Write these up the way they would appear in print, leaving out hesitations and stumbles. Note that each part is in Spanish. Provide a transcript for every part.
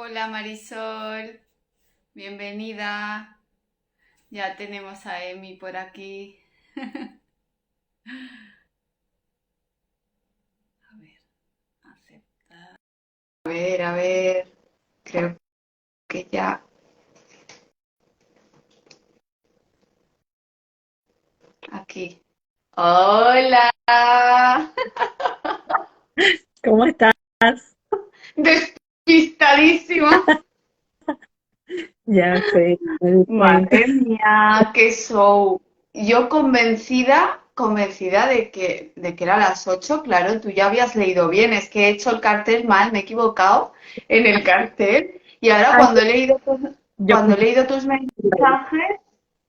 Hola Marisol, bienvenida. Ya tenemos a Emi por aquí. A ver, aceptar. A ver, creo que ya. Aquí. Hola. ¿Cómo estás? Despistadísima. Ya sé, me di cuenta. Madre mía, qué show. Yo convencida de que era las 8. Claro, tú ya habías leído bien, es que he hecho el cartel mal, me he equivocado en el cartel. Y ahora Ay, yo cuando he pensé, leído tus mensajes,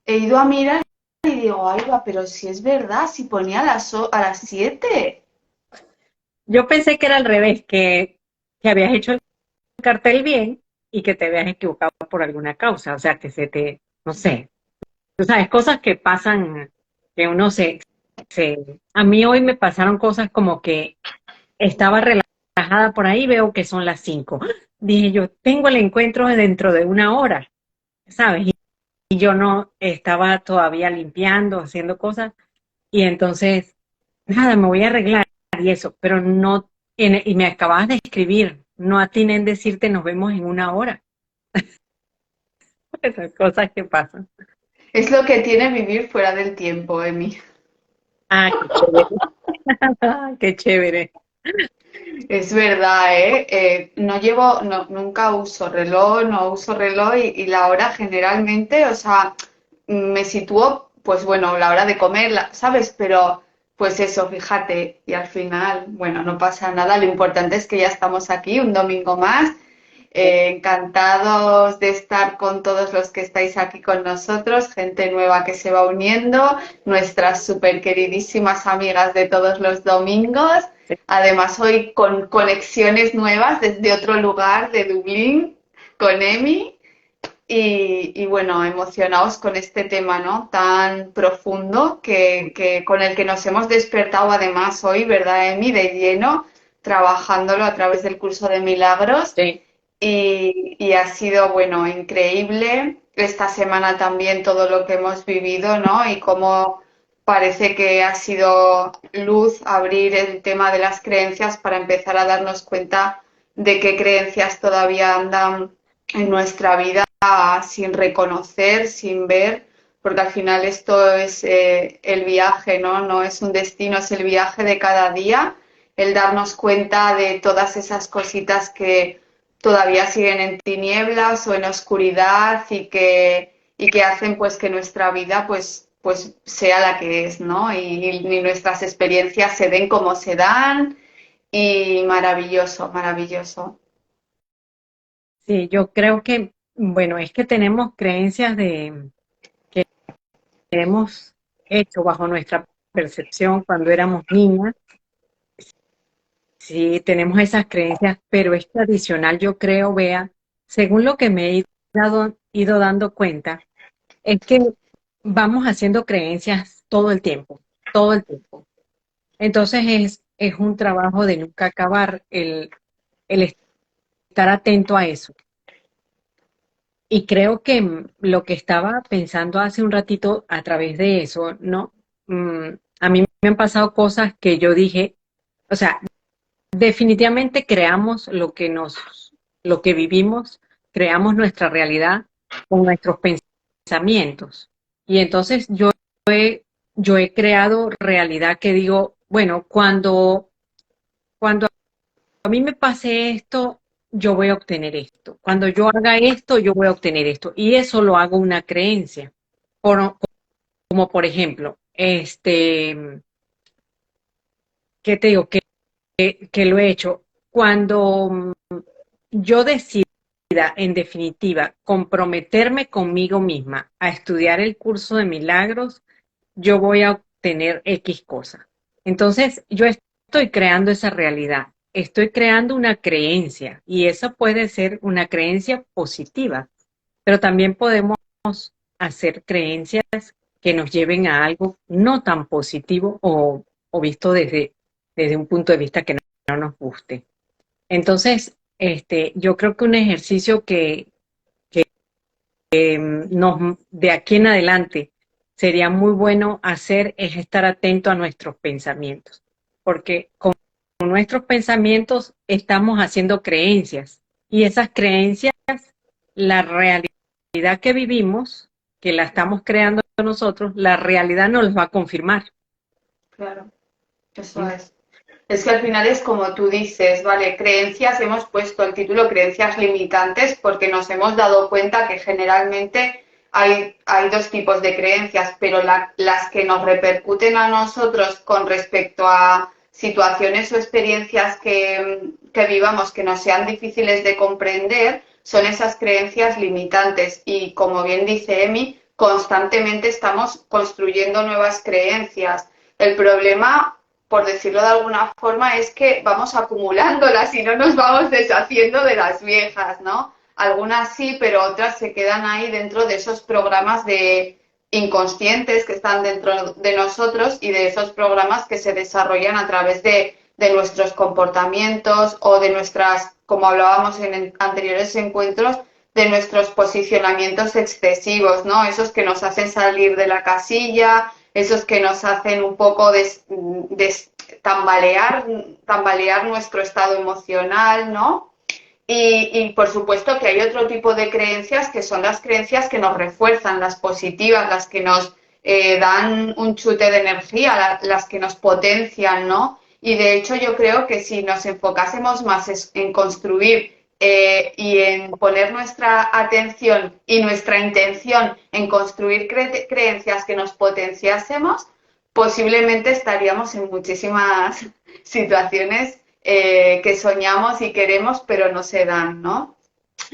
he ido a mirar y digo, ay, va, pero si es verdad, si ponía a las 7. yo pensé que era al revés, que habías hecho el cartel bien y que te habías equivocado por alguna causa, o sea, que se te, no sé, tú sabes, cosas que pasan, que uno a mí hoy me pasaron cosas como que estaba relajada por ahí, veo que son las 5. Dije yo, tengo el encuentro dentro de una hora, ¿sabes? Y yo no estaba todavía limpiando, haciendo cosas. Y entonces, nada, me voy a arreglar y eso, pero no, y me acabas de escribir, no atiné en decirte nos vemos en una hora. Esas cosas que pasan. Es lo que tiene vivir fuera del tiempo, Emi. Ah, qué chévere. Qué chévere. Es verdad, ¿eh? Nunca uso reloj y la hora generalmente, o sea, me sitúo, pues bueno, la hora de comer, ¿sabes? Pero, pues eso, fíjate, y al final, bueno, no pasa nada, lo importante es que ya estamos aquí un domingo más. Encantados de estar con todos los que estáis aquí con nosotros, gente nueva que se va uniendo, nuestras súper queridísimas amigas de todos los domingos. Además, hoy con conexiones nuevas desde otro lugar de Dublín, con Emi. Y bueno, emocionados con este tema, ¿no? Tan profundo con el que nos hemos despertado además hoy, ¿verdad, Emi? De lleno, trabajándolo a través del curso de milagros. Sí, Y ha sido, bueno, increíble esta semana también todo lo que hemos vivido, ¿no? Y cómo parece que ha sido luz abrir el tema de las creencias para empezar a darnos cuenta de qué creencias todavía andan en nuestra vida sin reconocer, sin ver, porque al final esto es el viaje, ¿no? No es un destino, es el viaje de cada día, el darnos cuenta de todas esas cositas que todavía siguen en tinieblas o en oscuridad y que hacen pues que nuestra vida pues sea la que es, ¿no? Y nuestras experiencias se den como se dan y maravilloso, maravilloso. sí, yo creo que, bueno, es que tenemos creencias que hemos hecho bajo nuestra percepción cuando éramos niñas. Sí, tenemos esas creencias, pero es que adicional yo creo, vea, según lo que me he ido dando cuenta, es que vamos haciendo creencias todo el tiempo, todo el tiempo. Entonces es un trabajo de nunca acabar el estar atento a eso. Y creo que lo que estaba pensando hace un ratito a través de eso, ¿no? A mí me han pasado cosas que yo dije, o sea, definitivamente creamos lo que vivimos, creamos nuestra realidad con nuestros pensamientos. Y entonces yo he creado realidad que digo, bueno, cuando a mí me pase esto, yo voy a obtener esto. Cuando yo haga esto, yo voy a obtener esto. Y eso lo hago una creencia. Por- Como por ejemplo, ¿qué te digo? Que lo he hecho. Cuando yo decida, en definitiva, comprometerme conmigo misma a estudiar el curso de milagros, yo voy a obtener X cosa. Entonces, yo estoy creando esa realidad, estoy creando una creencia y esa puede ser una creencia positiva, pero también podemos hacer creencias que nos lleven a algo no tan positivo o visto desde un punto de vista que no nos guste. Entonces, Yo creo que un ejercicio de aquí en adelante sería muy bueno hacer es estar atento a nuestros pensamientos, porque con nuestros pensamientos estamos haciendo creencias y esas creencias, la realidad que vivimos, que la estamos creando nosotros, la realidad nos las va a confirmar. Claro, eso ¿Mm? es. Es que al final es como tú dices, vale, creencias, hemos puesto el título creencias limitantes porque nos hemos dado cuenta que generalmente hay dos tipos de creencias, pero las que nos repercuten a nosotros con respecto a situaciones o experiencias que vivamos que nos sean difíciles de comprender son esas creencias limitantes. Y como bien dice Emi, constantemente estamos construyendo nuevas creencias. El problema, por decirlo de alguna forma, es que vamos acumulándolas y no nos vamos deshaciendo de las viejas, ¿no? Algunas sí, pero otras se quedan ahí dentro de esos programas de inconscientes que están dentro de nosotros y de esos programas que se desarrollan a través de nuestros comportamientos o de nuestras, como hablábamos en anteriores encuentros, de nuestros posicionamientos excesivos, ¿no? Esos que nos hacen salir de la casilla, esos que nos hacen un poco tambalear nuestro estado emocional, ¿no? Por supuesto que hay otro tipo de creencias que son las creencias que nos refuerzan, las positivas, las que nos dan un chute de energía, las que nos potencian, ¿no? Y de hecho yo creo que si nos enfocásemos más en construir y en poner nuestra atención y nuestra intención en construir creencias que nos potenciásemos, posiblemente estaríamos en muchísimas situaciones que soñamos y queremos, pero no se dan, ¿no?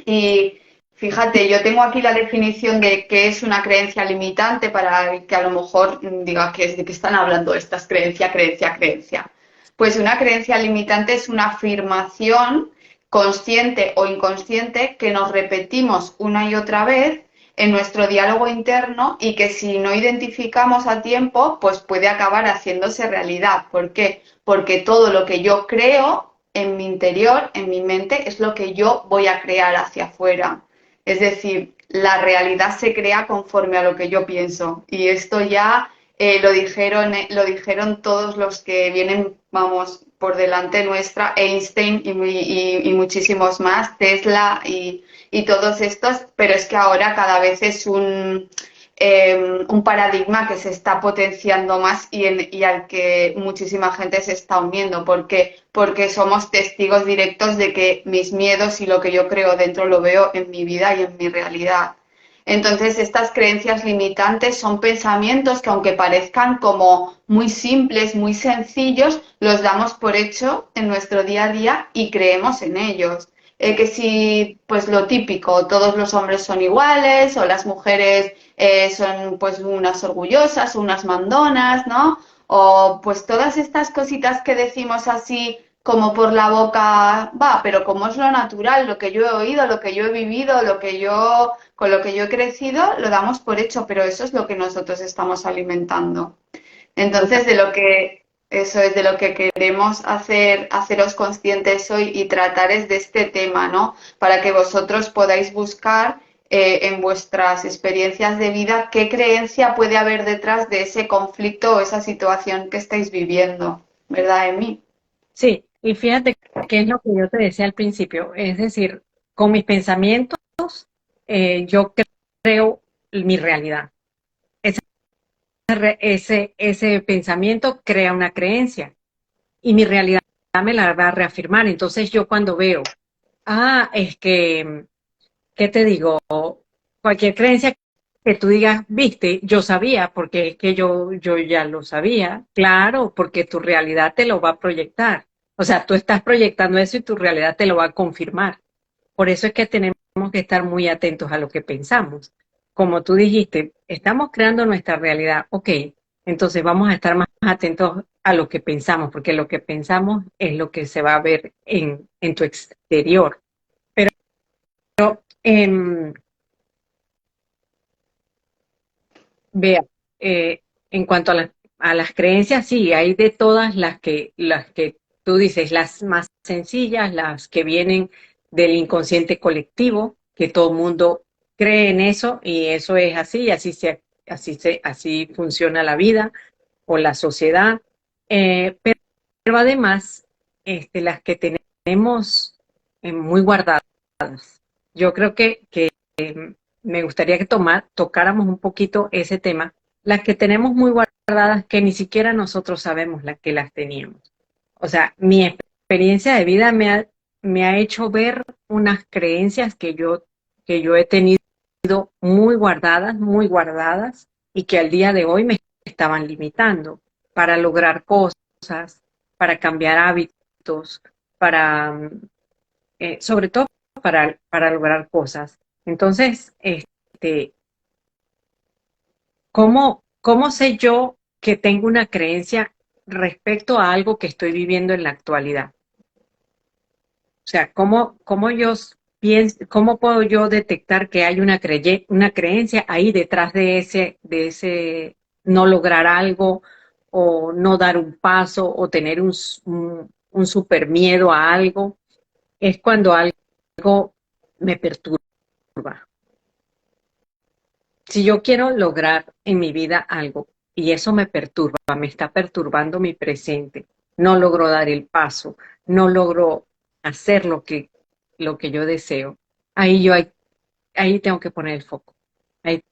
Y fíjate, yo tengo aquí la definición de qué es una creencia limitante para el que a lo mejor diga que es de qué están hablando estas creencia. Pues una creencia limitante es una afirmación consciente o inconsciente que nos repetimos una y otra vez en nuestro diálogo interno y que si no identificamos a tiempo, pues puede acabar haciéndose realidad. ¿Por qué? Porque todo lo que yo creo en mi interior, en mi mente, es lo que yo voy a crear hacia afuera. Es decir, la realidad se crea conforme a lo que yo pienso. Y esto ya lo dijeron todos los que vienen, vamos, por delante nuestra, Einstein y muchísimos más, Tesla y todos estos, pero es que ahora cada vez es un paradigma que se está potenciando más y al que muchísima gente se está uniendo. ¿Por qué? Porque somos testigos directos de que mis miedos y lo que yo creo dentro lo veo en mi vida y en mi realidad. Entonces, estas creencias limitantes son pensamientos que, aunque parezcan como muy simples, muy sencillos, los damos por hecho en nuestro día a día y creemos en ellos. Que si, pues lo típico, todos los hombres son iguales o las mujeres son pues unas orgullosas o unas mandonas, ¿no? O pues todas estas cositas que decimos así como por la boca, va, pero como es lo natural, lo que yo he oído, lo que yo he vivido, con lo que yo he crecido, lo damos por hecho, pero eso es lo que nosotros estamos alimentando. Entonces, eso es de lo que queremos haceros conscientes hoy y tratar es de este tema, ¿no? Para que vosotros podáis buscar en vuestras experiencias de vida qué creencia puede haber detrás de ese conflicto o esa situación que estáis viviendo, ¿verdad, Emi? Sí, y fíjate que es lo que yo te decía al principio, es decir, con mis pensamientos yo creo mi realidad. Ese pensamiento crea una creencia y mi realidad me la va a reafirmar. Entonces yo cuando veo, es que, ¿qué te digo? Cualquier creencia que tú digas, viste, yo sabía, porque es que yo ya lo sabía, claro, porque tu realidad te lo va a proyectar. O sea, tú estás proyectando eso y tu realidad te lo va a confirmar. Por eso es que tenemos que estar muy atentos a lo que pensamos. Como tú dijiste, estamos creando nuestra realidad. Ok, entonces vamos a estar más atentos a lo que pensamos, porque lo que pensamos es lo que se va a ver en tu exterior. Em, Vea, en cuanto a las creencias, sí, hay de todas las que tú dices, las más sencillas, las que vienen del inconsciente colectivo, que todo el mundo cree en eso y eso es así, así funciona la vida o la sociedad. Pero además, las que tenemos muy guardadas. Yo creo que me gustaría que tocáramos un poquito ese tema, las que tenemos muy guardadas que ni siquiera nosotros sabemos que las teníamos. O sea, mi experiencia de vida me ha hecho ver unas creencias que yo he tenido muy guardadas, y que al día de hoy me estaban limitando para lograr cosas, para cambiar hábitos, para, sobre todo para lograr cosas. Entonces, ¿cómo sé yo que tengo una creencia respecto a algo que estoy viviendo en la actualidad? O sea, ¿cómo puedo yo detectar que hay una creencia ahí detrás de ese no lograr algo, o no dar un paso, o tener un super miedo a algo? Es cuando algo me perturba. Si yo quiero lograr en mi vida algo y eso me perturba, me está perturbando mi presente, no logro dar el paso, no logro hacer lo que yo deseo, ahí ahí tengo que poner el foco. Ahí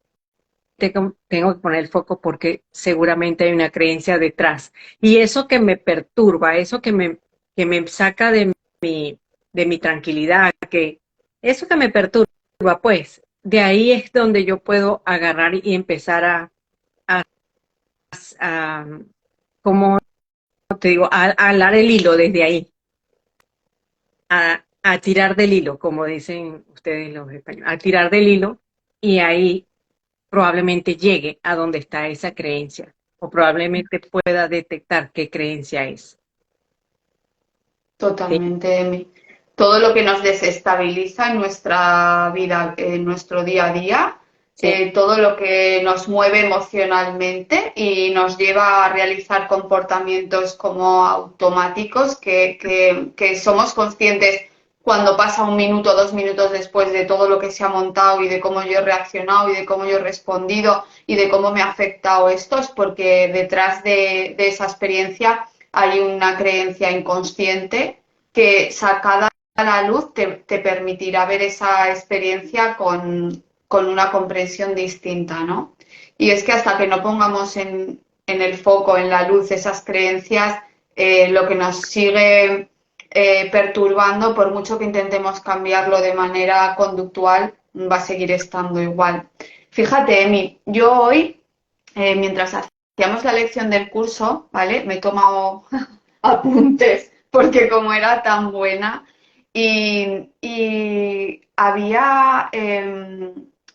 tengo que poner el foco porque seguramente hay una creencia detrás. Y eso que me perturba, que me saca de mi tranquilidad, eso que me perturba, pues, de ahí es donde yo puedo agarrar y empezar a, a como te digo, a alar el hilo desde ahí, a tirar del hilo, como dicen ustedes los españoles, a tirar del hilo, y ahí probablemente llegue a donde está esa creencia, o probablemente pueda detectar qué creencia es. ¿Sí? Totalmente, Emi. Todo lo que nos desestabiliza en nuestra vida, en nuestro día a día, Sí. todo lo que nos mueve emocionalmente y nos lleva a realizar comportamientos como automáticos que somos conscientes cuando pasa un minuto, 2 minutos después de todo lo que se ha montado y de cómo yo he reaccionado y de cómo yo he respondido y de cómo me ha afectado esto, es porque detrás de esa experiencia hay una creencia inconsciente que sacada a la luz te permitirá ver esa experiencia con una comprensión distinta, ¿no? Y es que hasta que no pongamos en el foco, en la luz, esas creencias, lo que nos sigue perturbando, por mucho que intentemos cambiarlo de manera conductual, va a seguir estando igual. Fíjate, Emi, yo hoy, mientras hacíamos la lección del curso, ¿vale? Me he tomado apuntes porque como era tan buena y había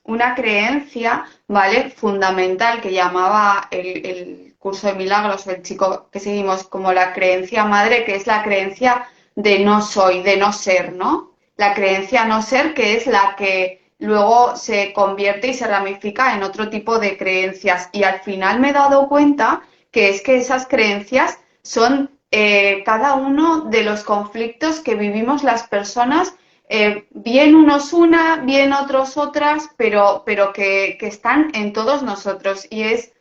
una creencia, ¿vale? Fundamental que llamaba el curso de milagros, el chico que seguimos como la creencia madre, que es la creencia de no soy, de no ser, ¿no? La creencia no ser, que es la que luego se convierte y se ramifica en otro tipo de creencias. Y al final me he dado cuenta que es que esas creencias son cada uno de los conflictos que vivimos las personas, bien unos una, bien otros otras, pero que están en todos nosotros. Y es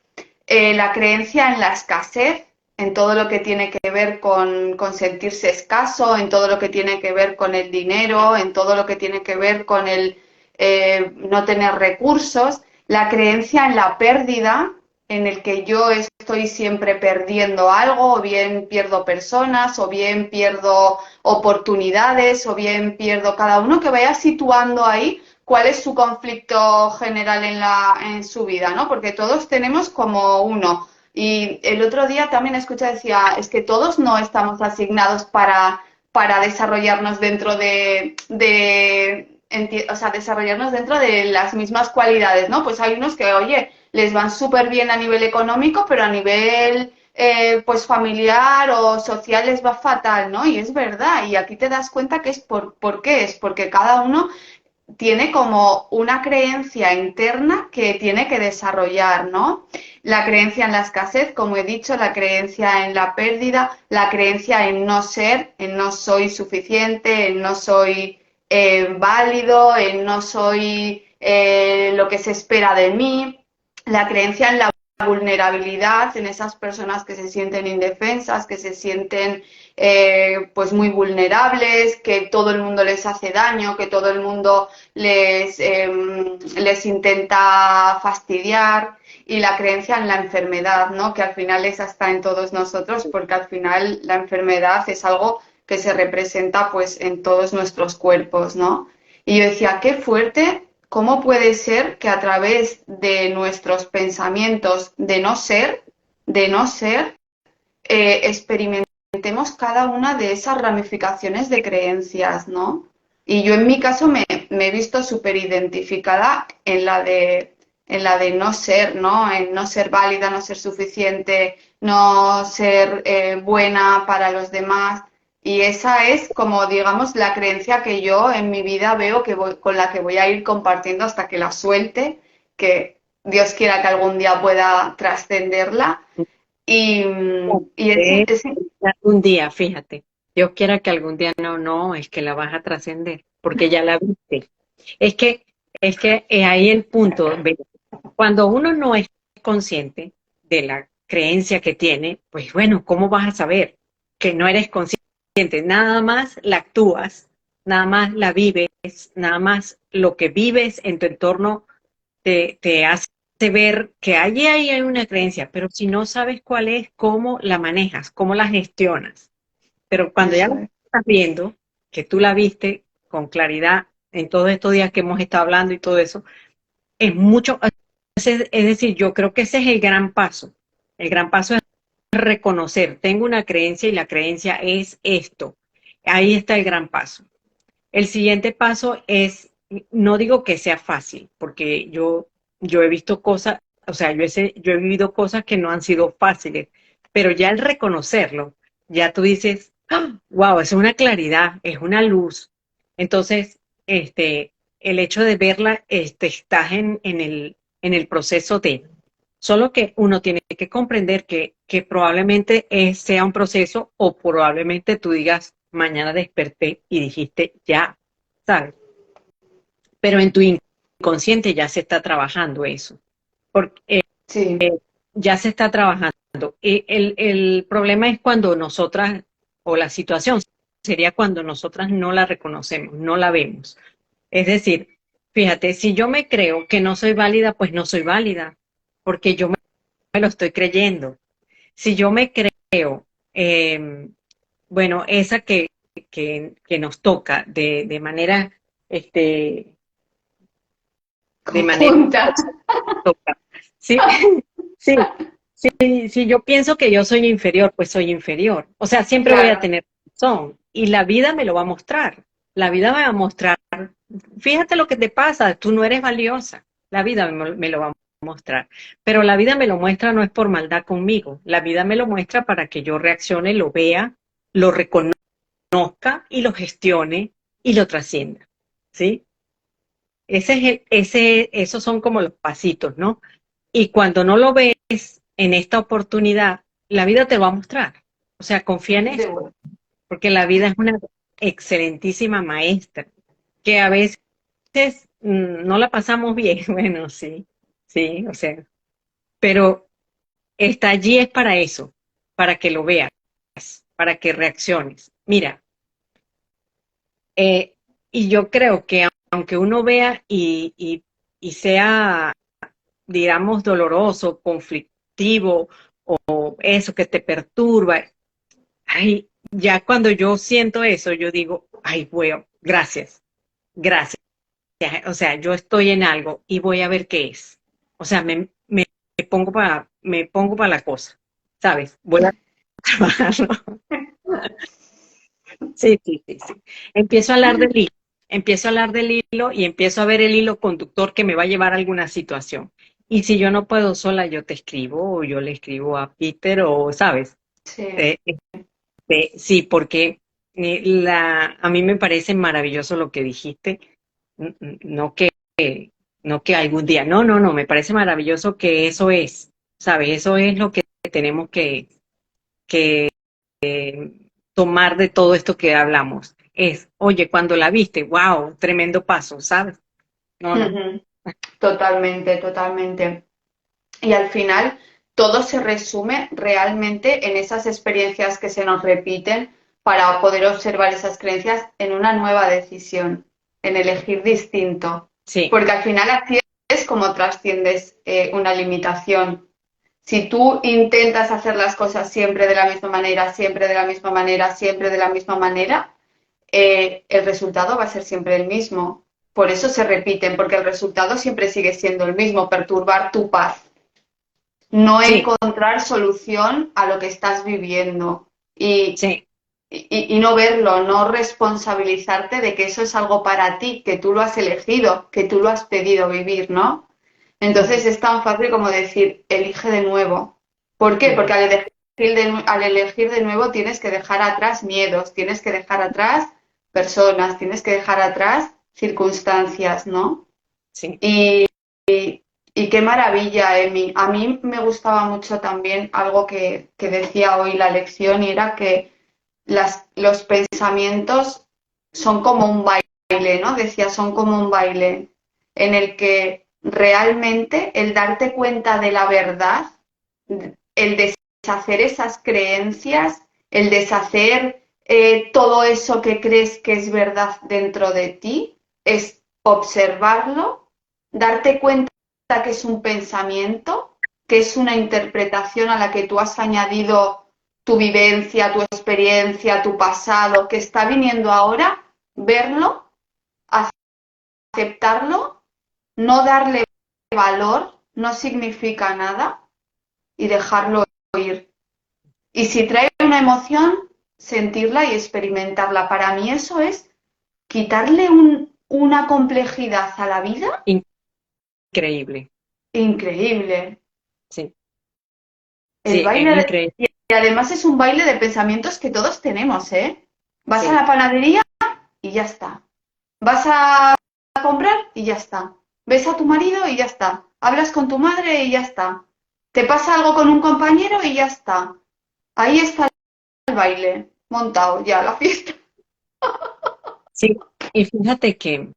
la creencia en la escasez, en todo lo que tiene que ver con sentirse escaso, en todo lo que tiene que ver con el dinero, en todo lo que tiene que ver con el no tener recursos, la creencia en la pérdida, en el que yo estoy siempre perdiendo algo, o bien pierdo personas, o bien pierdo oportunidades, o bien pierdo cada uno que vaya situando ahí cuál es su conflicto general en su vida, ¿no? Porque todos tenemos como uno. Y el otro día también escuché, decía, es que todos no estamos asignados para desarrollarnos dentro o sea, desarrollarnos dentro de las mismas cualidades, ¿no? Pues hay unos que, oye, les van súper bien a nivel económico, pero a nivel pues familiar o social les va fatal, ¿no? Y es verdad, y aquí te das cuenta que es ¿por qué es? Porque cada uno tiene como una creencia interna que tiene que desarrollar, ¿no? La creencia en la escasez, como he dicho, la creencia en la pérdida, la creencia en no ser, en no soy suficiente, en no soy válido, en no soy lo que se espera de mí, la creencia en la vulnerabilidad, en esas personas que se sienten indefensas, que se sienten pues muy vulnerables, que todo el mundo les hace daño, que todo el mundo les intenta fastidiar, y la creencia en la enfermedad, ¿no? Que al final esa está en todos nosotros, porque al final la enfermedad es algo que se representa pues en todos nuestros cuerpos, ¿no? Y yo decía, qué fuerte, ¿cómo puede ser que a través de nuestros pensamientos de no ser, experimentemos cada una de esas ramificaciones de creencias, ¿no? Y yo en mi caso me he visto súper identificada en la de no ser, ¿no? En no ser válida, no ser suficiente, no ser buena para los demás. Y esa es como, digamos, la creencia que yo en mi vida veo que con la que voy a ir compartiendo hasta que la suelte, que Dios quiera que algún día pueda trascenderla. Y, y ese, Algún día, fíjate, Dios quiera que algún día no, es que la vas a trascender, porque ya la viste. Es que, es que ahí el punto, ve, cuando uno no es consciente de la creencia que tiene, pues bueno, ¿cómo vas a saber que no eres consciente? Nada más la actúas, nada más la vives, nada más lo que vives en tu entorno te hace ver que allí hay una creencia, pero si no sabes cuál es, cómo la manejas, cómo la gestionas. Pero cuando ya eso la es. estás viendo, que tú la viste con claridad en todos estos días que hemos estado hablando y todo eso, es mucho, es decir, yo creo que ese es el gran paso. El gran paso es reconocer, tengo una creencia y la creencia es esto. Ahí está el gran paso. El siguiente paso es, no digo que sea fácil, porque yo he visto cosas, o sea, yo he vivido cosas que no han sido fáciles, pero ya el reconocerlo, ya tú dices, wow, es una claridad, es una luz. Entonces, el hecho de verla, estás en el proceso de, solo que uno tiene que comprender que probablemente sea un proceso o probablemente tú digas, mañana desperté y dijiste ya, ¿sabes? Pero en tu inconsciente ya se está trabajando eso, porque Sí, ya se está trabajando. El problema es cuando nosotras, o la situación sería cuando nosotras no la reconocemos, no la vemos. Es decir, fíjate, si yo me creo que no soy válida, pues no soy válida, porque yo me lo estoy creyendo. Si yo me creo, eh, bueno, esa que nos toca de manera, este, de manera conjunta. toca. Sí, sí, sí, yo pienso que yo soy inferior, pues soy inferior. O sea, siempre voy a Claro, tener razón. Y la vida me lo va a mostrar. La vida me va a mostrar, fíjate lo que te pasa, tú no eres valiosa. La vida me lo va a mostrar. Pero la vida me lo muestra no es por maldad conmigo. La vida me lo muestra para que yo reaccione, lo vea, lo reconozca y lo gestione y lo trascienda. ¿Sí? Esos son como los pasitos, ¿no? Y cuando no lo ves en esta oportunidad, la vida te lo va a mostrar. O sea, confía en de, esto, porque la vida es una excelentísima maestra, que a veces no la pasamos bien, bueno, sí, sí, o sea, pero está allí es para eso, para que lo veas, para que reacciones. Mira, eh, y yo creo que aunque uno vea y sea, digamos, doloroso, conflictivo, o eso que te perturba, ay, ya cuando yo siento eso, yo digo, ay, bueno, gracias, gracias. O sea, yo estoy en algo y voy a ver qué es. O sea, me pongo para la cosa, ¿sabes? Voy a trabajarlo. Sí, sí, sí, sí. Empiezo a hablar del hilo, empiezo a hablar del hilo y empiezo a ver el hilo conductor que me va a llevar a alguna situación. Y si yo no puedo sola, yo te escribo o yo le escribo a Peter o, ¿sabes? sí, Eh, sí, porque a mí me parece maravilloso lo que dijiste. No que, no que algún día, no, me parece maravilloso que eso es, ¿sabes? Eso es lo que tenemos que tomar de todo esto que hablamos. es, oye, cuando la viste, wow, tremendo paso, ¿sabes? No, no. Ujú. Totalmente, totalmente. Y al final todo se resume realmente en esas experiencias que se nos repiten para poder observar esas creencias en una nueva decisión, en elegir distinto. Sí, Porque al final así es como trasciendes una limitación. Si tú intentas hacer las cosas siempre de la misma manera, siempre de la misma manera, siempre de la misma manera, el resultado va a ser siempre el mismo. Por eso se repiten, porque el resultado siempre sigue siendo el mismo, perturbar tu paz, no sí, encontrar solución a lo que estás viviendo sí, y no verlo, no responsabilizarte de que eso es algo para ti, que tú lo has elegido, que tú lo has pedido vivir, ¿no? Entonces ujú, es tan fácil como decir, elige de nuevo. ¿Por qué? Porque ujú, al elegir de nuevo tienes que dejar atrás miedos, tienes que dejar atrás personas, tienes que dejar atrás circunstancias, ¿no? sí, Y, y qué maravilla, Emi. A mí me gustaba mucho también algo que decía hoy la lección y era que los pensamientos son como un baile, ¿no? Decía, son como un baile en el que realmente el darte cuenta de la verdad, el deshacer esas creencias, el deshacer todo eso que crees que es verdad dentro de ti, es observarlo, darte cuenta que es un pensamiento, que es una interpretación a la que tú has añadido tu vivencia, tu experiencia, tu pasado, que está viniendo ahora, verlo, aceptarlo, no darle valor, no significa nada y dejarlo ir. Y si trae una emoción, sentirla y experimentarla. Para mí eso es quitarle una complejidad a la vida increíble, increíble. sí, El sí, es baile, increíble, y además es un baile de pensamientos que todos tenemos, ¿eh? Vas a sí, la panadería y ya está. Vas a comprar y ya está. Ves a tu marido y ya está. Hablas con tu madre y ya está. Te pasa algo con un compañero y ya está. Ahí está el baile montado ya, la fiesta. sí. Y fíjate que,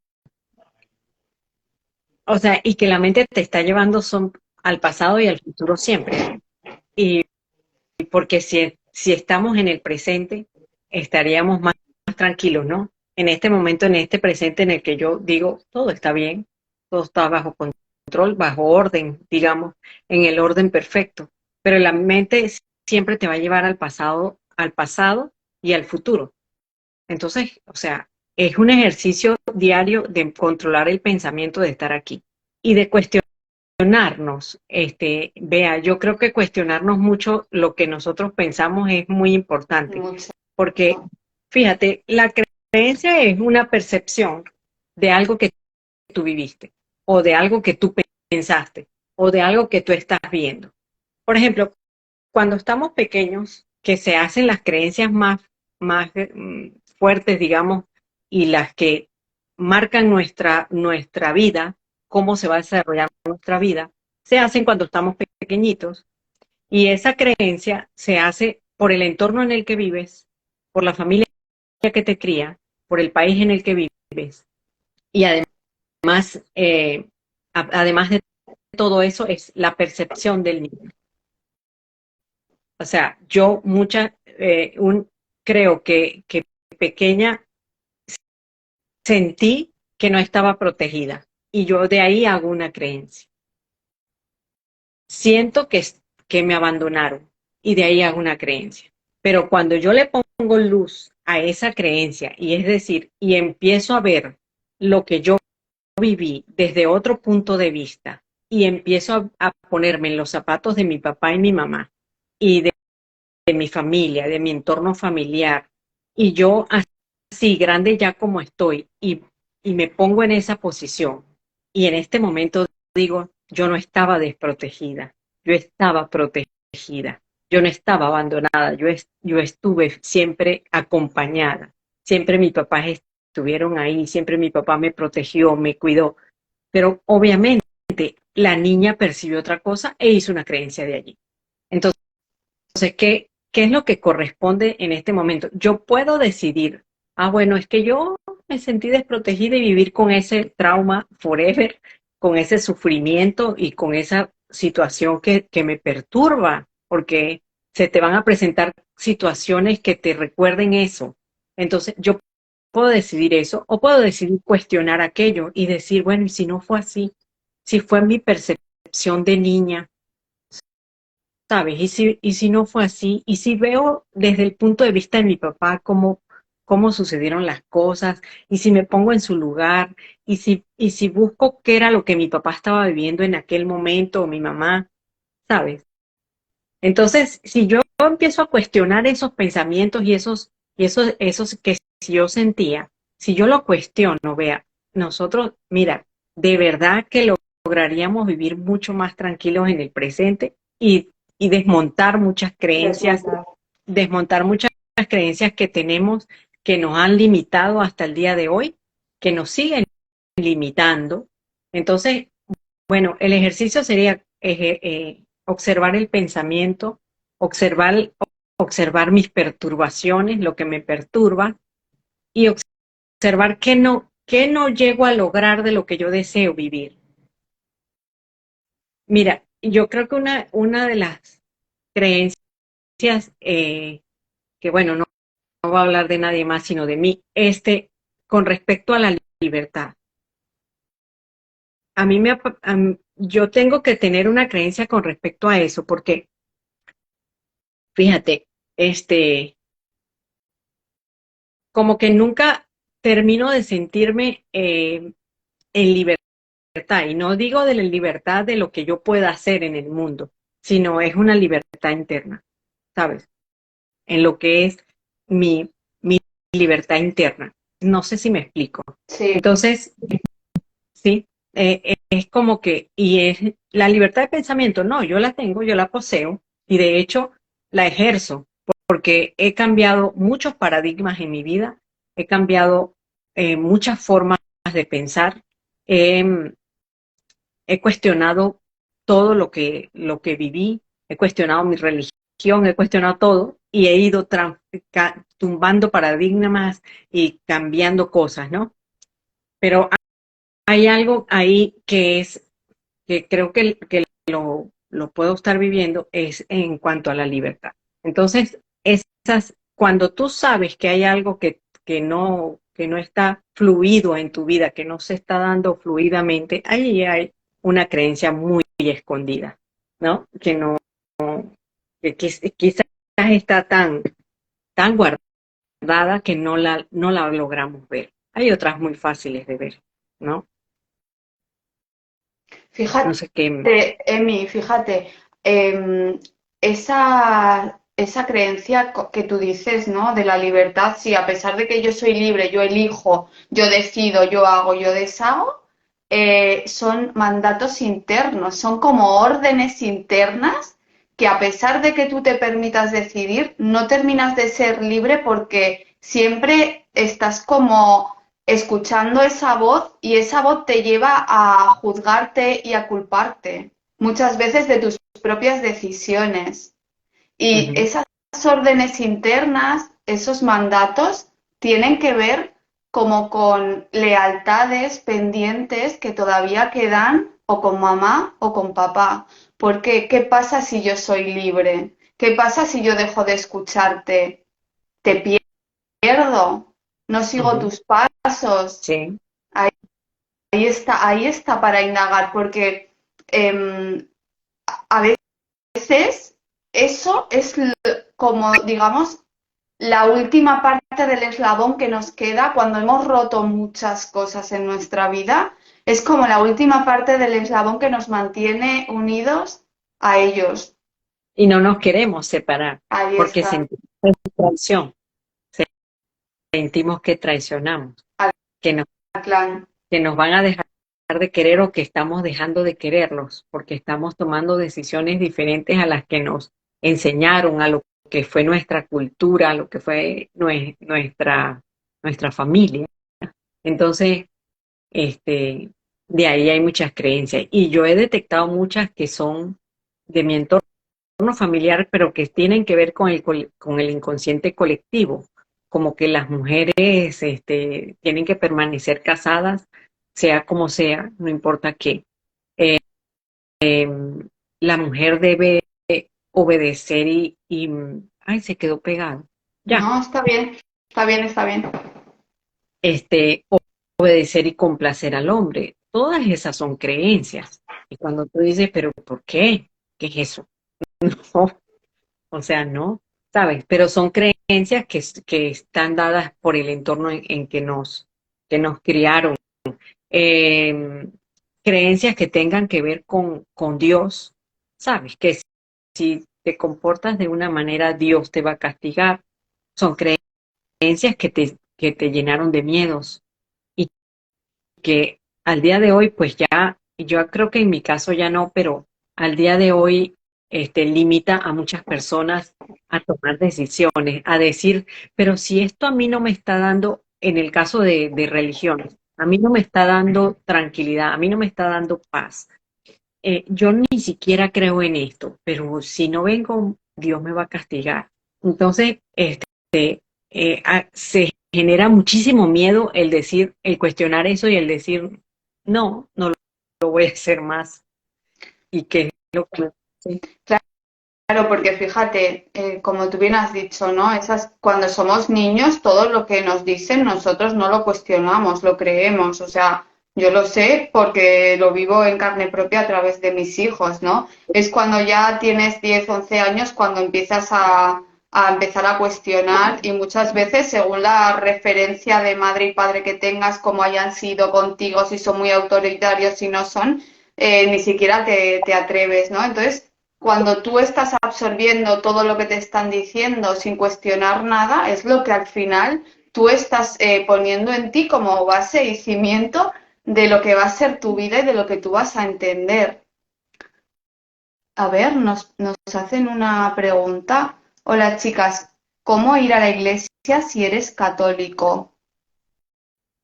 o sea, y que la mente te está llevando son al pasado y al futuro siempre. Y porque si estamos en el presente, estaríamos más tranquilos, ¿no? En este momento, en este presente en el que yo digo, todo está bien, todo está bajo control, bajo orden, digamos, en el orden perfecto. Pero la mente siempre te va a llevar al pasado y al futuro. Entonces, o sea, es un ejercicio diario de controlar el pensamiento de estar aquí y de cuestionarnos, vea, yo creo que cuestionarnos mucho lo que nosotros pensamos es muy importante, Mucho. porque fíjate, la creencia es una percepción de algo que tú viviste, o de algo que tú pensaste, o de algo que tú estás viendo. Por ejemplo, cuando estamos pequeños, que se hacen las creencias más fuertes, digamos, y las que marcan nuestra vida, cómo se va a desarrollar nuestra vida, se hacen cuando estamos pequeñitos. Y esa creencia se hace por el entorno en el que vives, por la familia que te cría, por el país en el que vives. Y además, además de todo eso, es la percepción del niño. O sea, yo creo que pequeña sentí que no estaba protegida y yo de ahí hago una creencia. Siento que me abandonaron y de ahí hago una creencia. Pero cuando yo le pongo luz a esa creencia y es decir, y empiezo a ver lo que yo viví desde otro punto de vista y empiezo a ponerme en los zapatos de mi papá y mi mamá y de mi familia, de mi entorno familiar, y yo así grande ya como estoy, y me pongo en esa posición, y en este momento digo, yo no estaba desprotegida, yo estaba protegida, yo no estaba abandonada, yo estuve siempre acompañada, siempre mis papás estuvieron ahí, siempre mi papá me protegió, me cuidó, pero obviamente la niña percibió otra cosa e hizo una creencia de allí. Entonces, ¿qué es lo que corresponde en este momento? Yo puedo decidir bueno, es que yo me sentí desprotegida y vivir con ese trauma forever, con ese sufrimiento y con esa situación que me perturba, porque se te van a presentar situaciones que te recuerden eso. Entonces, yo puedo decidir eso o puedo decidir cuestionar aquello y decir, bueno, ¿y si no fue así? Si fue mi percepción de niña, ¿sabes? Y si no fue así, y si veo desde el punto de vista de mi papá cómo sucedieron las cosas, y si me pongo en su lugar, y si busco qué era lo que mi papá estaba viviendo en aquel momento, o mi mamá, ¿sabes? Entonces, si yo empiezo a cuestionar esos pensamientos esos que yo sentía, si yo lo cuestiono, vea, nosotros, mira, de verdad que lograríamos vivir mucho más tranquilos en el presente y Desmontar. desmontar muchas creencias que tenemos que nos han limitado hasta el día de hoy, que nos siguen limitando. Entonces, bueno, el ejercicio sería observar el pensamiento, observar, observar mis perturbaciones, lo que me perturba, y observar qué no llego a lograr de lo que yo deseo vivir. Mira, yo creo que una de las creencias que, bueno, no va a hablar de nadie más, sino de mí, con respecto a la libertad. A mí yo tengo que tener una creencia con respecto a eso, porque fíjate, este, como que nunca termino de sentirme en libertad, y no digo de la libertad de lo que yo pueda hacer en el mundo, sino es una libertad interna, ¿sabes? En lo que es mi libertad interna. No sé si me explico. Sí, Entonces, sí, es como que, y es la libertad de pensamiento, no, yo la tengo, yo la poseo, y de hecho la ejerzo, porque he cambiado muchos paradigmas en mi vida, he cambiado muchas formas de pensar, he, he cuestionado todo lo que viví, he cuestionado mi religión, he cuestionado todo, y he ido tumbando paradigmas y cambiando cosas, ¿no? Pero hay algo ahí que creo que lo puedo estar viviendo, es en cuanto a la libertad. Entonces, cuando tú sabes que hay algo que no está fluido en tu vida, que no se está dando fluidamente, ahí hay una creencia muy escondida, ¿no? Quizás está tan guardada que no la logramos ver. Hay otras muy fáciles de ver, ¿no? No fíjate, sé qué. Emi, fíjate, em, esa creencia que tú dices, ¿no? De la libertad, sí, a pesar de que yo soy libre, yo elijo, yo decido, yo hago, yo deshago, son mandatos internos, son como órdenes internas que a pesar de que tú te permitas decidir, no terminas de ser libre porque siempre estás como escuchando esa voz y esa voz te lleva a juzgarte y a culparte muchas veces de tus propias decisiones. Y Ujú, esas órdenes internas, esos mandatos, tienen que ver como con lealtades pendientes que todavía quedan o con mamá o con papá. Porque, ¿qué pasa si yo soy libre? ¿Qué pasa si yo dejo de escucharte? Te pierdo, no sigo ujú, tus pasos. sí. Ahí está para indagar, porque eh, a veces eso es como, digamos, la última parte del eslabón que nos queda cuando hemos roto muchas cosas en nuestra vida. Es como la última parte del eslabón que nos mantiene unidos a ellos. Y no nos queremos separar Ahí porque está. traición, sentimos que traicionamos, Al que nos, clan. que nos van a dejar de querer o que estamos dejando de quererlos porque estamos tomando decisiones diferentes a las que nos enseñaron, a lo que fue nuestra cultura, a lo que fue nuestra familia. Entonces, este, de ahí hay muchas creencias y yo he detectado muchas que son de mi entorno familiar, pero que tienen que ver con con el inconsciente colectivo. como que las mujeres tienen que permanecer casadas, sea como sea, no importa qué. La mujer debe obedecer ay, se quedó pegado. Ya, No, está bien, está bien, está bien. este, obedecer y complacer al hombre. Todas esas son creencias. Y cuando tú dices, pero ¿por qué? ¿Qué es eso? No, o sea, no, ¿sabes? Pero son creencias que están dadas por el entorno en que nos criaron. Eh, Creencias que tengan que ver con Dios, ¿sabes? Que si te comportas de una manera, Dios te va a castigar. Son creencias que te llenaron de miedos y que al día de hoy, pues ya, yo creo que en mi caso ya no, pero al día de hoy limita a muchas personas a tomar decisiones, a decir, pero si esto a mí no me está dando, en el caso de religiones, a mí no me está dando tranquilidad, a mí no me está dando paz. Yo ni siquiera creo en esto, pero si no vengo, Dios me va a castigar. Entonces, se genera muchísimo miedo el decir, el cuestionar eso y el decir, no, no lo voy a hacer más. ¿Y qué es lo que sí, Claro, porque fíjate, como tú bien has dicho, ¿no? Esas, cuando somos niños, todo lo que nos dicen nosotros no lo cuestionamos, lo creemos. O sea, yo lo sé porque lo vivo en carne propia a través de mis hijos, ¿no? Es cuando ya tienes 10, 11 años cuando empiezas a empezar a cuestionar y muchas veces, según la referencia de madre y padre que tengas, como hayan sido contigo, si son muy autoritarios, si no son, ni siquiera te atreves, ¿no? Entonces, cuando tú estás absorbiendo todo lo que te están diciendo sin cuestionar nada, es lo que al final tú estás poniendo en ti como base y cimiento de lo que va a ser tu vida y de lo que tú vas a entender. A ver, nos hacen una pregunta. Hola chicas, ¿cómo ir a la iglesia si eres católico?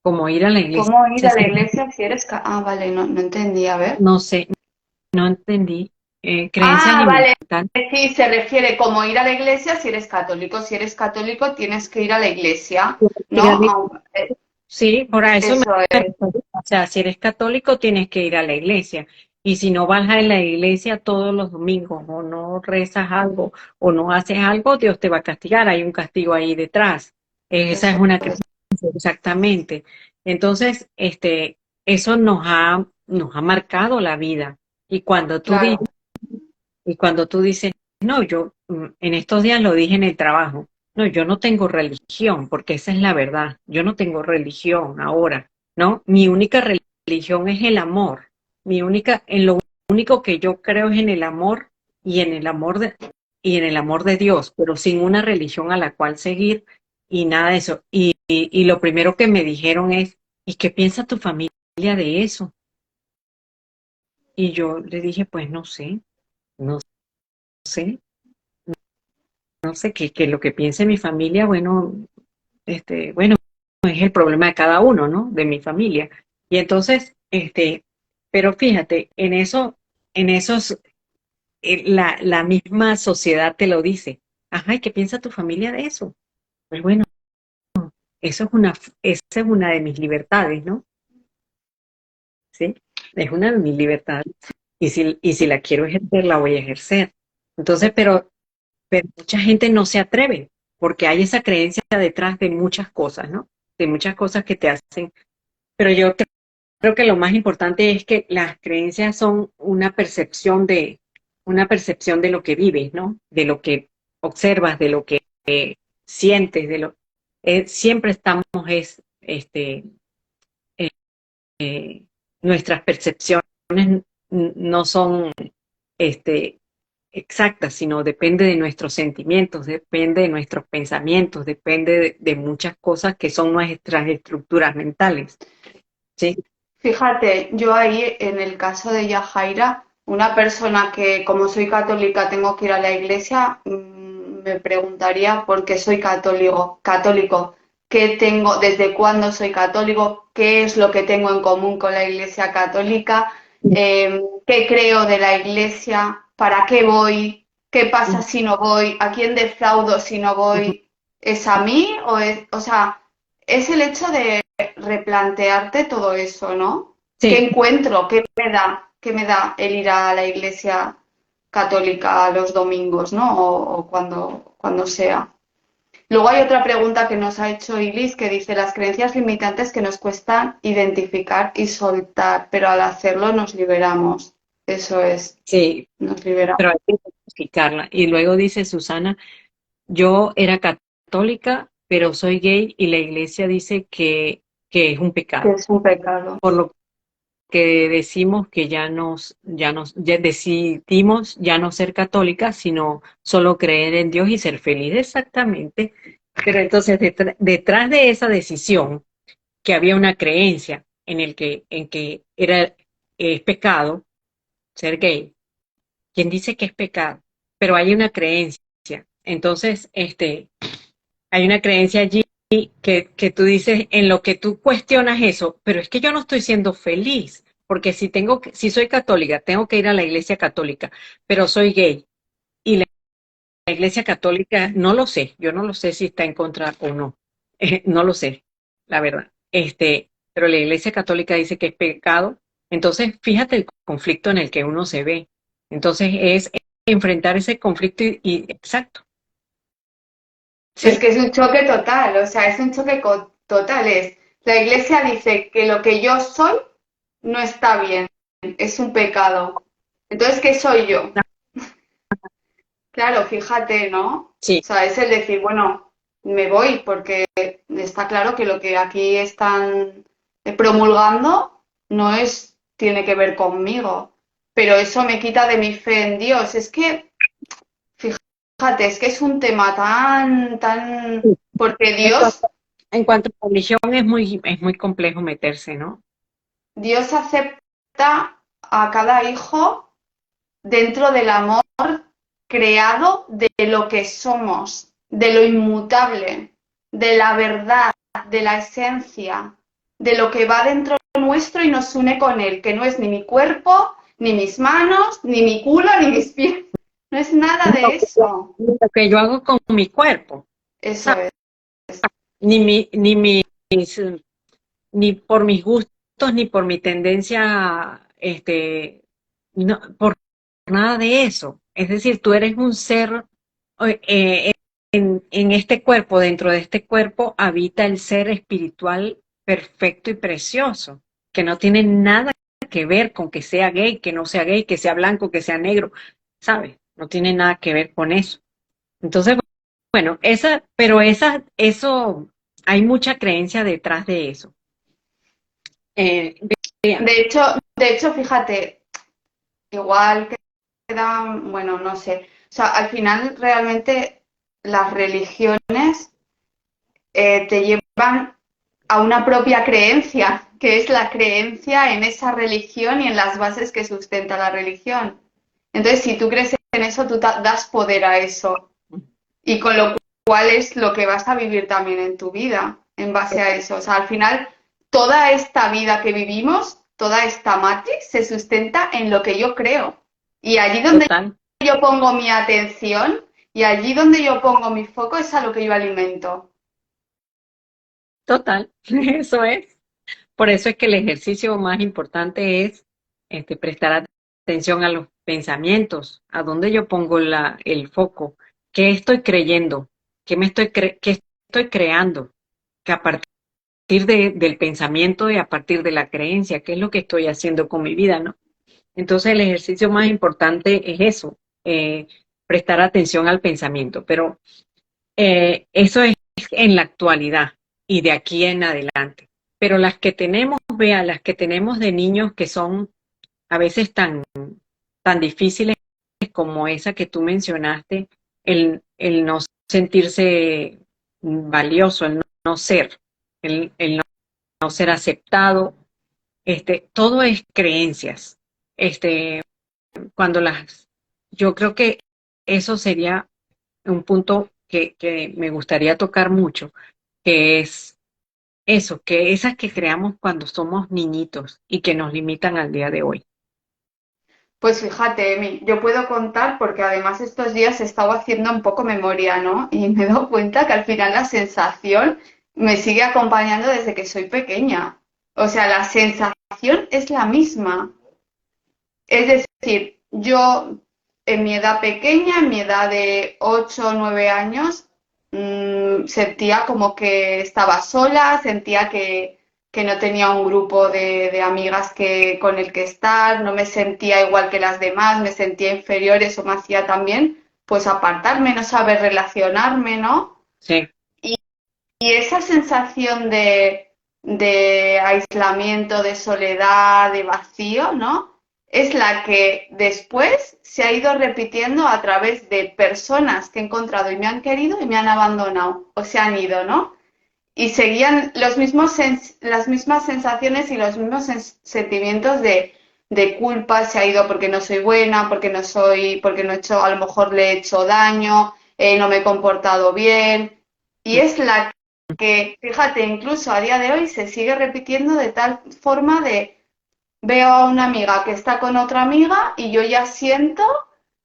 como ir a la iglesia, ¿Cómo ir a la sí, iglesia si eres católico? Ah, vale, no entendí, a ver. no sé, no entendí. Creencias Ah, vale. limitantes. Sí, se refiere como ir a la iglesia si eres católico. Si eres católico, tienes que ir a la iglesia, ¿no? Sí, por eso Eso me es, refiero. O sea, si eres católico tienes que ir a la iglesia. Y si no vas a la iglesia todos los domingos o no rezas algo o no haces algo, Dios te va a castigar. Hay un castigo ahí detrás. Esa es eso una es. creencia, exactamente. Entonces, eso nos ha marcado la vida. Y cuando tú Claro, dices, y cuando tú dices, no, yo en estos días lo dije en el trabajo, no, yo no tengo religión, porque esa es la verdad, yo no tengo religión ahora, ¿no? Mi única religión es el amor, en lo único que yo creo es en el amor y en el amor y en el amor de Dios, pero sin una religión a la cual seguir y nada de eso. Y lo primero que me dijeron es, ¿y qué piensa tu familia de eso? Y yo le dije, pues no sé. No sé, que lo que piense mi familia, bueno, bueno, es el problema de cada uno, ¿no? De mi familia. Y entonces, pero fíjate, en esos, la misma sociedad te lo dice. Ajá, ¿y qué piensa tu familia de eso? Pues bueno, eso esa es una de mis libertades, ¿no? ¿Sí? Es una de mis libertades. Y si la quiero ejercer, la voy a ejercer. Entonces, pero mucha gente no se atreve porque hay esa creencia detrás de muchas cosas, ¿no? De muchas cosas que te hacen. Pero yo creo que lo más importante es que las creencias son una percepción de lo que vives, ¿no? De lo que observas, de lo que sientes, siempre estamos eh, nuestras percepciones no son este, exactas, sino depende de nuestros sentimientos, depende de nuestros pensamientos, depende de muchas cosas que son nuestras estructuras mentales. ¿Sí? fíjate, yo ahí en el caso de Yajaira, una persona que como soy católica tengo que ir a la iglesia, me preguntaría por qué soy católico, qué tengo, desde cuándo soy católico, qué es lo que tengo en común con la iglesia católica, qué creo de la iglesia, para qué voy, qué pasa si no voy, a quién defraudo si no voy. ¿Es a mí o sea, es el hecho de replantearte todo eso, ¿no? ¿Qué Sí, encuentro? ¿Qué me da el ir a la iglesia católica los domingos, ¿no? O cuando sea. Luego hay otra pregunta que nos ha hecho Ilis que dice las creencias limitantes que nos cuestan identificar y soltar, pero al hacerlo nos liberamos. Eso es, sí, nos liberamos. pero hay que identificarla. Y luego dice Susana, yo era católica, pero soy gay y la iglesia dice que es un Que pecado. es un pecado. Por lo que decimos que ya decidimos ya no ser católicas, sino solo creer en Dios y ser feliz. Exactamente. Pero entonces detrás de esa decisión, que había una creencia en que es pecado ser gay, quien dice que es pecado, pero hay una creencia. Entonces, hay una creencia allí que tú dices, en lo que tú cuestionas eso, pero es que yo no estoy siendo feliz, porque si soy católica, tengo que ir a la iglesia católica, pero soy gay y la iglesia católica, no lo sé, yo no lo sé si está en contra o no, no lo sé, la verdad. Pero la iglesia católica dice que es pecado, entonces fíjate el conflicto en el que uno se ve. Entonces es enfrentar ese conflicto exacto, Es sí, que es un choque total, o sea, es un choque total. La iglesia dice que lo que yo soy no está bien, es un pecado. Entonces, ¿qué soy yo? Claro, fíjate, ¿no? O sí, sea, es el decir, bueno, me voy porque está claro que lo que aquí están promulgando no es, tiene que ver conmigo, pero eso me quita de mi fe en Dios. Es que, fíjate, es que es un tema tan, sí. porque En Dios, cuanto, en cuanto a religión es muy complejo meterse, ¿no? Dios acepta a cada hijo dentro del amor creado de lo que somos, de lo inmutable, de la verdad, de la esencia, de lo que va dentro nuestro y nos une con él, que no es ni mi cuerpo, ni mis manos, ni mi culo, ni mis pies. No es nada Ni de eso. lo que yo hago con mi cuerpo, Eso ¿sabes? es. Ni ni por mis gustos, ni por mi tendencia, no, por nada de eso. Es decir, tú eres un ser, eh, en este cuerpo, dentro de este cuerpo, habita el ser espiritual perfecto y precioso, que no tiene nada que ver con que sea gay, que no sea gay, que sea blanco, que sea negro, ¿sabes? No tiene nada que ver con eso. Entonces, bueno, eso, hay mucha creencia detrás de eso. Eh, Vean, De hecho, fíjate, igual queda, bueno, no sé. O sea, al final realmente las religiones te llevan a una propia creencia, que es la creencia en esa religión y en las bases que sustenta la religión. Entonces, si tú crees en eso, tú das poder a eso. Y con lo cual es lo que vas a vivir también en tu vida, en base a eso. O sea, al final, toda esta vida que vivimos, toda esta matrix, se sustenta en lo que yo creo. Y allí donde total, yo pongo mi atención y allí donde yo pongo mi foco es a lo que yo alimento. total, eso es. Por eso es que el ejercicio más importante es prestar atención a los pensamientos, a dónde yo pongo el foco, qué estoy creyendo, qué estoy creando, que a partir del pensamiento y a partir de la creencia, qué es lo que estoy haciendo con mi vida, ¿no? Entonces el ejercicio más importante es eso, prestar atención al pensamiento, pero eso es en la actualidad y de aquí en adelante. Pero las que tenemos, vea, las que tenemos de niños que son a veces tan difíciles como esa que tú mencionaste, el no sentirse valioso, el no ser, el no ser aceptado, todo es creencias. Este, cuando yo creo que eso sería un punto que me gustaría tocar mucho, que es eso, que esas que creamos cuando somos niñitos y que nos limitan al día de hoy. Pues fíjate, Emi, yo puedo contar porque además estos días he estado haciendo un poco memoria, ¿no? Y me he dado cuenta que al final la sensación me sigue acompañando desde que soy pequeña. O sea, la sensación es la misma. Es decir, yo en mi edad pequeña, en mi edad de 8 o 9 años, sentía como que estaba sola, sentía que no tenía un grupo de amigas con el que estar, no me sentía igual que las demás, me sentía inferior, eso me hacía también pues apartarme, no saber relacionarme, ¿no? Sí, Y, y esa sensación de aislamiento, de soledad, de vacío, ¿no? Es la que después se ha ido repitiendo a través de personas que he encontrado y me han querido y me han abandonado o se han ido, ¿no? Y seguían las mismas sensaciones y los mismos sentimientos de culpa, se ha ido porque no soy buena, porque no he hecho, a lo mejor le he hecho daño, no me he comportado bien. Y es la que, fíjate, incluso a día de hoy se sigue repitiendo de tal forma de veo a una amiga que está con otra amiga y yo ya siento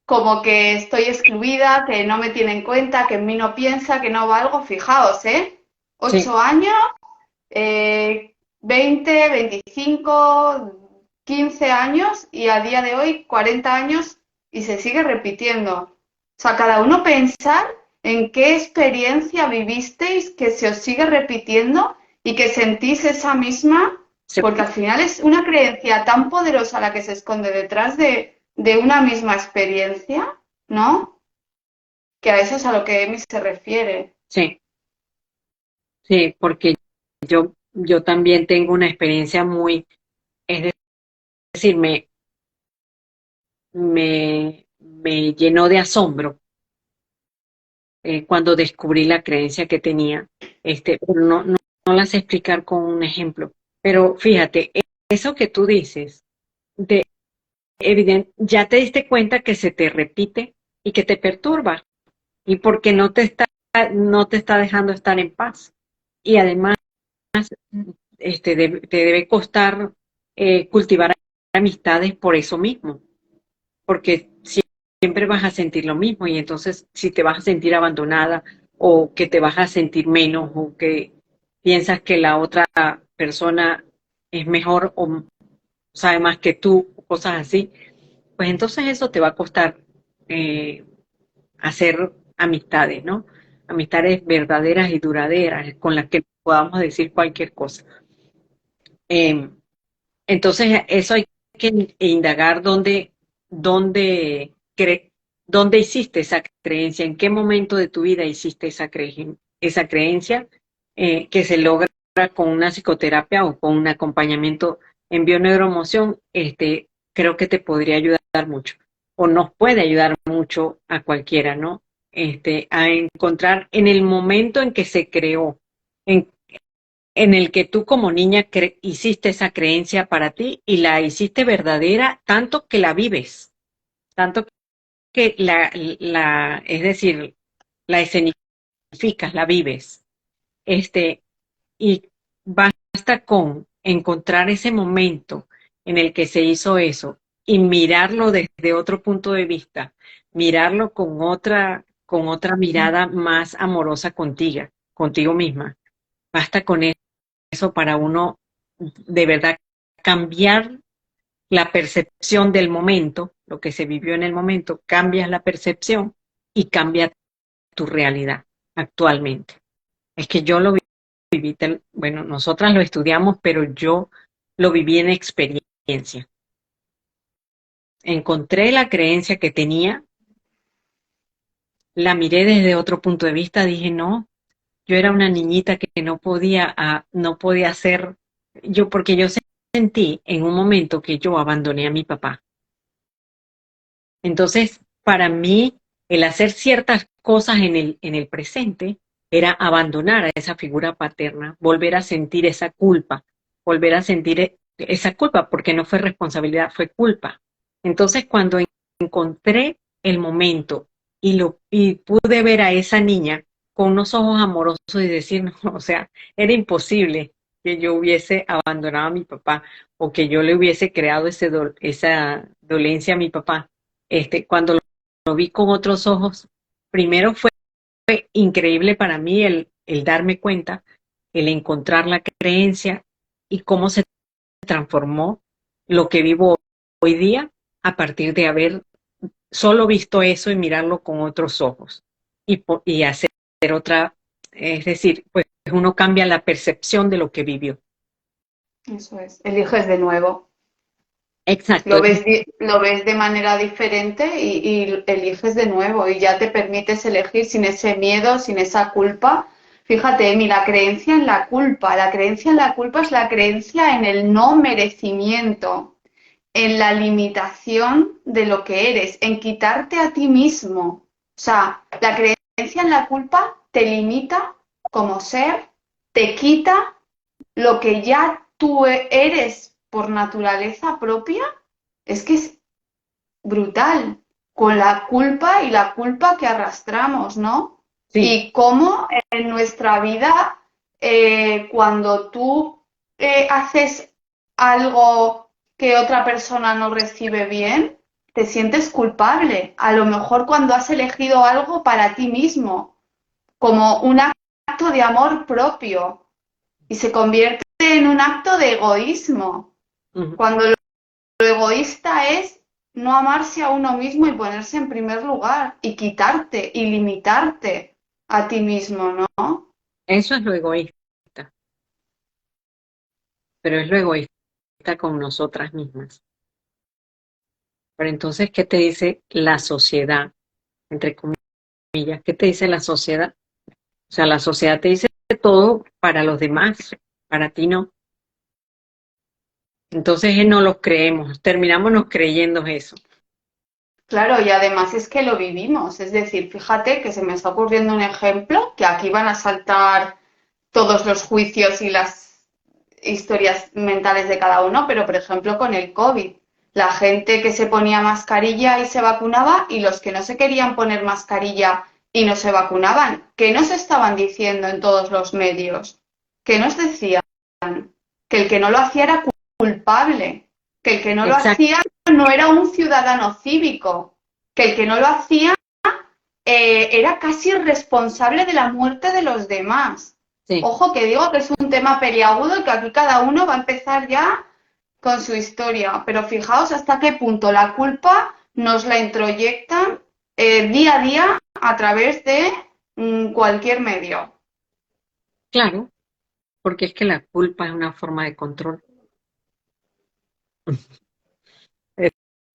como que estoy excluida, que no me tiene en cuenta, que en mí no piensa, que no valgo. Fijaos, ¿eh? sí, 8 años, 20, 25, 15 años y a día de hoy 40 años y se sigue repitiendo. O sea, cada uno pensar en qué experiencia vivisteis que se os sigue repitiendo y que sentís esa misma, sí, porque al final es una creencia tan poderosa la que se esconde detrás de una misma experiencia, ¿no? Que a eso es a lo que Emi se refiere. sí, sí, porque yo también tengo una experiencia muy, es decir, me llenó de asombro cuando descubrí la creencia que tenía. Pero no la sé explicar con un ejemplo. Pero fíjate, eso que tú dices, de ya te diste cuenta que se te repite y que te perturba y porque no te está dejando estar en paz. Y además, te debe costar cultivar amistades por eso mismo, porque siempre vas a sentir lo mismo y entonces si te vas a sentir abandonada o que te vas a sentir menos o que piensas que la otra persona es mejor o sabe más que tú, cosas así, pues entonces eso te va a costar eh, hacer amistades, ¿no? Amistades verdaderas y duraderas con las que podamos decir cualquier cosa. Eh, entonces, eso hay que indagar dónde, dónde hiciste esa creencia, en qué momento de tu vida hiciste esa creencia que se logra con una psicoterapia o con un acompañamiento en bioneuromoción, creo que te podría ayudar mucho o nos puede ayudar mucho a cualquiera, ¿no? A encontrar en el momento en que se creó, en en el que tú como niña hiciste esa creencia para ti y la hiciste verdadera, tanto que la vives, tanto que es decir, la escenificas, la vives. Este, y basta con encontrar ese momento en el que se hizo eso y mirarlo desde otro punto de vista, mirarlo con otra mirada más amorosa contigo misma. Basta con eso para uno de verdad cambiar la percepción del momento, lo que se vivió en el momento, cambias la percepción y cambia tu realidad actualmente. Es que yo lo viví, bueno, nosotras lo estudiamos, pero yo lo viví en experiencia. Encontré la creencia que tenía, la miré desde otro punto de vista, dije, no, yo era una niñita que no podía hacer, porque yo sentí en un momento que yo abandoné a mi papá. Entonces, para mí, el hacer ciertas cosas en el presente era abandonar a esa figura paterna, volver a sentir esa culpa, volver a sentir esa culpa, porque no fue responsabilidad, fue culpa. Entonces, cuando encontré el momento y pude ver a esa niña con unos ojos amorosos y decir, no, o sea, era imposible. que yo hubiese abandonado a mi papá o que yo le hubiese creado esa dolencia a mi papá. Cuando lo vi con otros ojos, primero fue increíble para mí el darme cuenta, el encontrar la creencia y cómo se transformó lo que vivo hoy día a partir de haber solo visto eso y mirarlo con otros ojos y hacer otra, es decir, pues uno cambia la percepción de lo que vivió. Eso es, eliges de nuevo. Exacto, Lo ves de manera diferente y eliges de nuevo y ya te permites elegir sin ese miedo, sin esa culpa. Fíjate, mi la creencia en la creencia en la culpa es la creencia en el no merecimiento, en la limitación de lo que eres, en quitarte a ti mismo. O sea, la creencia en la culpa te limita como ser, te quita lo que ya tú eres por naturaleza propia. Es que es brutal, con la culpa y la culpa que arrastramos, ¿no? sí, Y cómo en nuestra vida, cuando tú haces algo que otra persona no recibe bien, te sientes culpable. A lo mejor cuando has elegido algo para ti mismo, como un acto de amor propio, y se convierte en un acto de egoísmo. ujú. Cuando lo egoísta es no amarse a uno mismo y ponerse en primer lugar y quitarte y limitarte a ti mismo, ¿no? Eso es lo egoísta, pero es lo egoísta con nosotras mismas. Pero entonces, ¿qué te dice la sociedad? Entre comillas, ¿qué te dice la sociedad? O sea, la sociedad te dice todo para los demás, para ti no. Entonces no los creemos, terminamos nos creyendo eso. Claro, y además es que lo vivimos. Es decir, fíjate que se me está ocurriendo un ejemplo, que aquí van a saltar todos los juicios y las historias mentales de cada uno, pero por ejemplo con el COVID, la gente que se ponía mascarilla y se vacunaba y los que no se querían poner mascarilla y no se vacunaban, que nos estaban diciendo en todos los medios, que nos decían que el que no lo hacía era culpable, que el que no lo Exacto, hacía no era un ciudadano cívico, que el que no lo hacía era casi responsable de la muerte de los demás. sí, Ojo que digo que es un tema peliagudo y que aquí cada uno va a empezar ya con su historia, pero fijaos hasta qué punto la culpa nos la introyectan día a día a través de cualquier medio. claro, porque es que la culpa es una forma de control.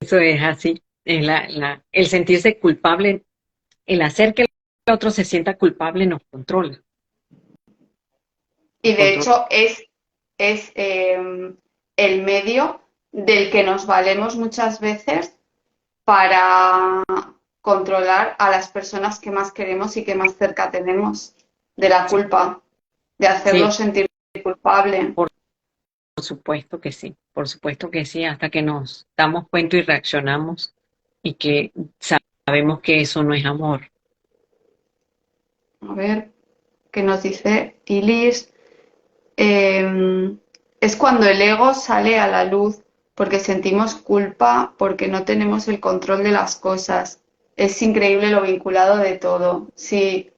Eso es así. El sentirse culpable, el hacer que el otro se sienta culpable nos controla. Y de Controla. hecho es el medio del que nos valemos muchas veces para controlar a las personas que más queremos y que más cerca tenemos de la Sí, culpa, de hacerlos sí, sentir culpable. por supuesto que sí, hasta que nos damos cuenta y reaccionamos y que sabemos que eso no es amor. A ver, ¿qué nos dice Ilis? Es cuando el ego sale a la luz porque sentimos culpa, porque no tenemos el control de las cosas. Es increíble lo vinculado de todo. Sí,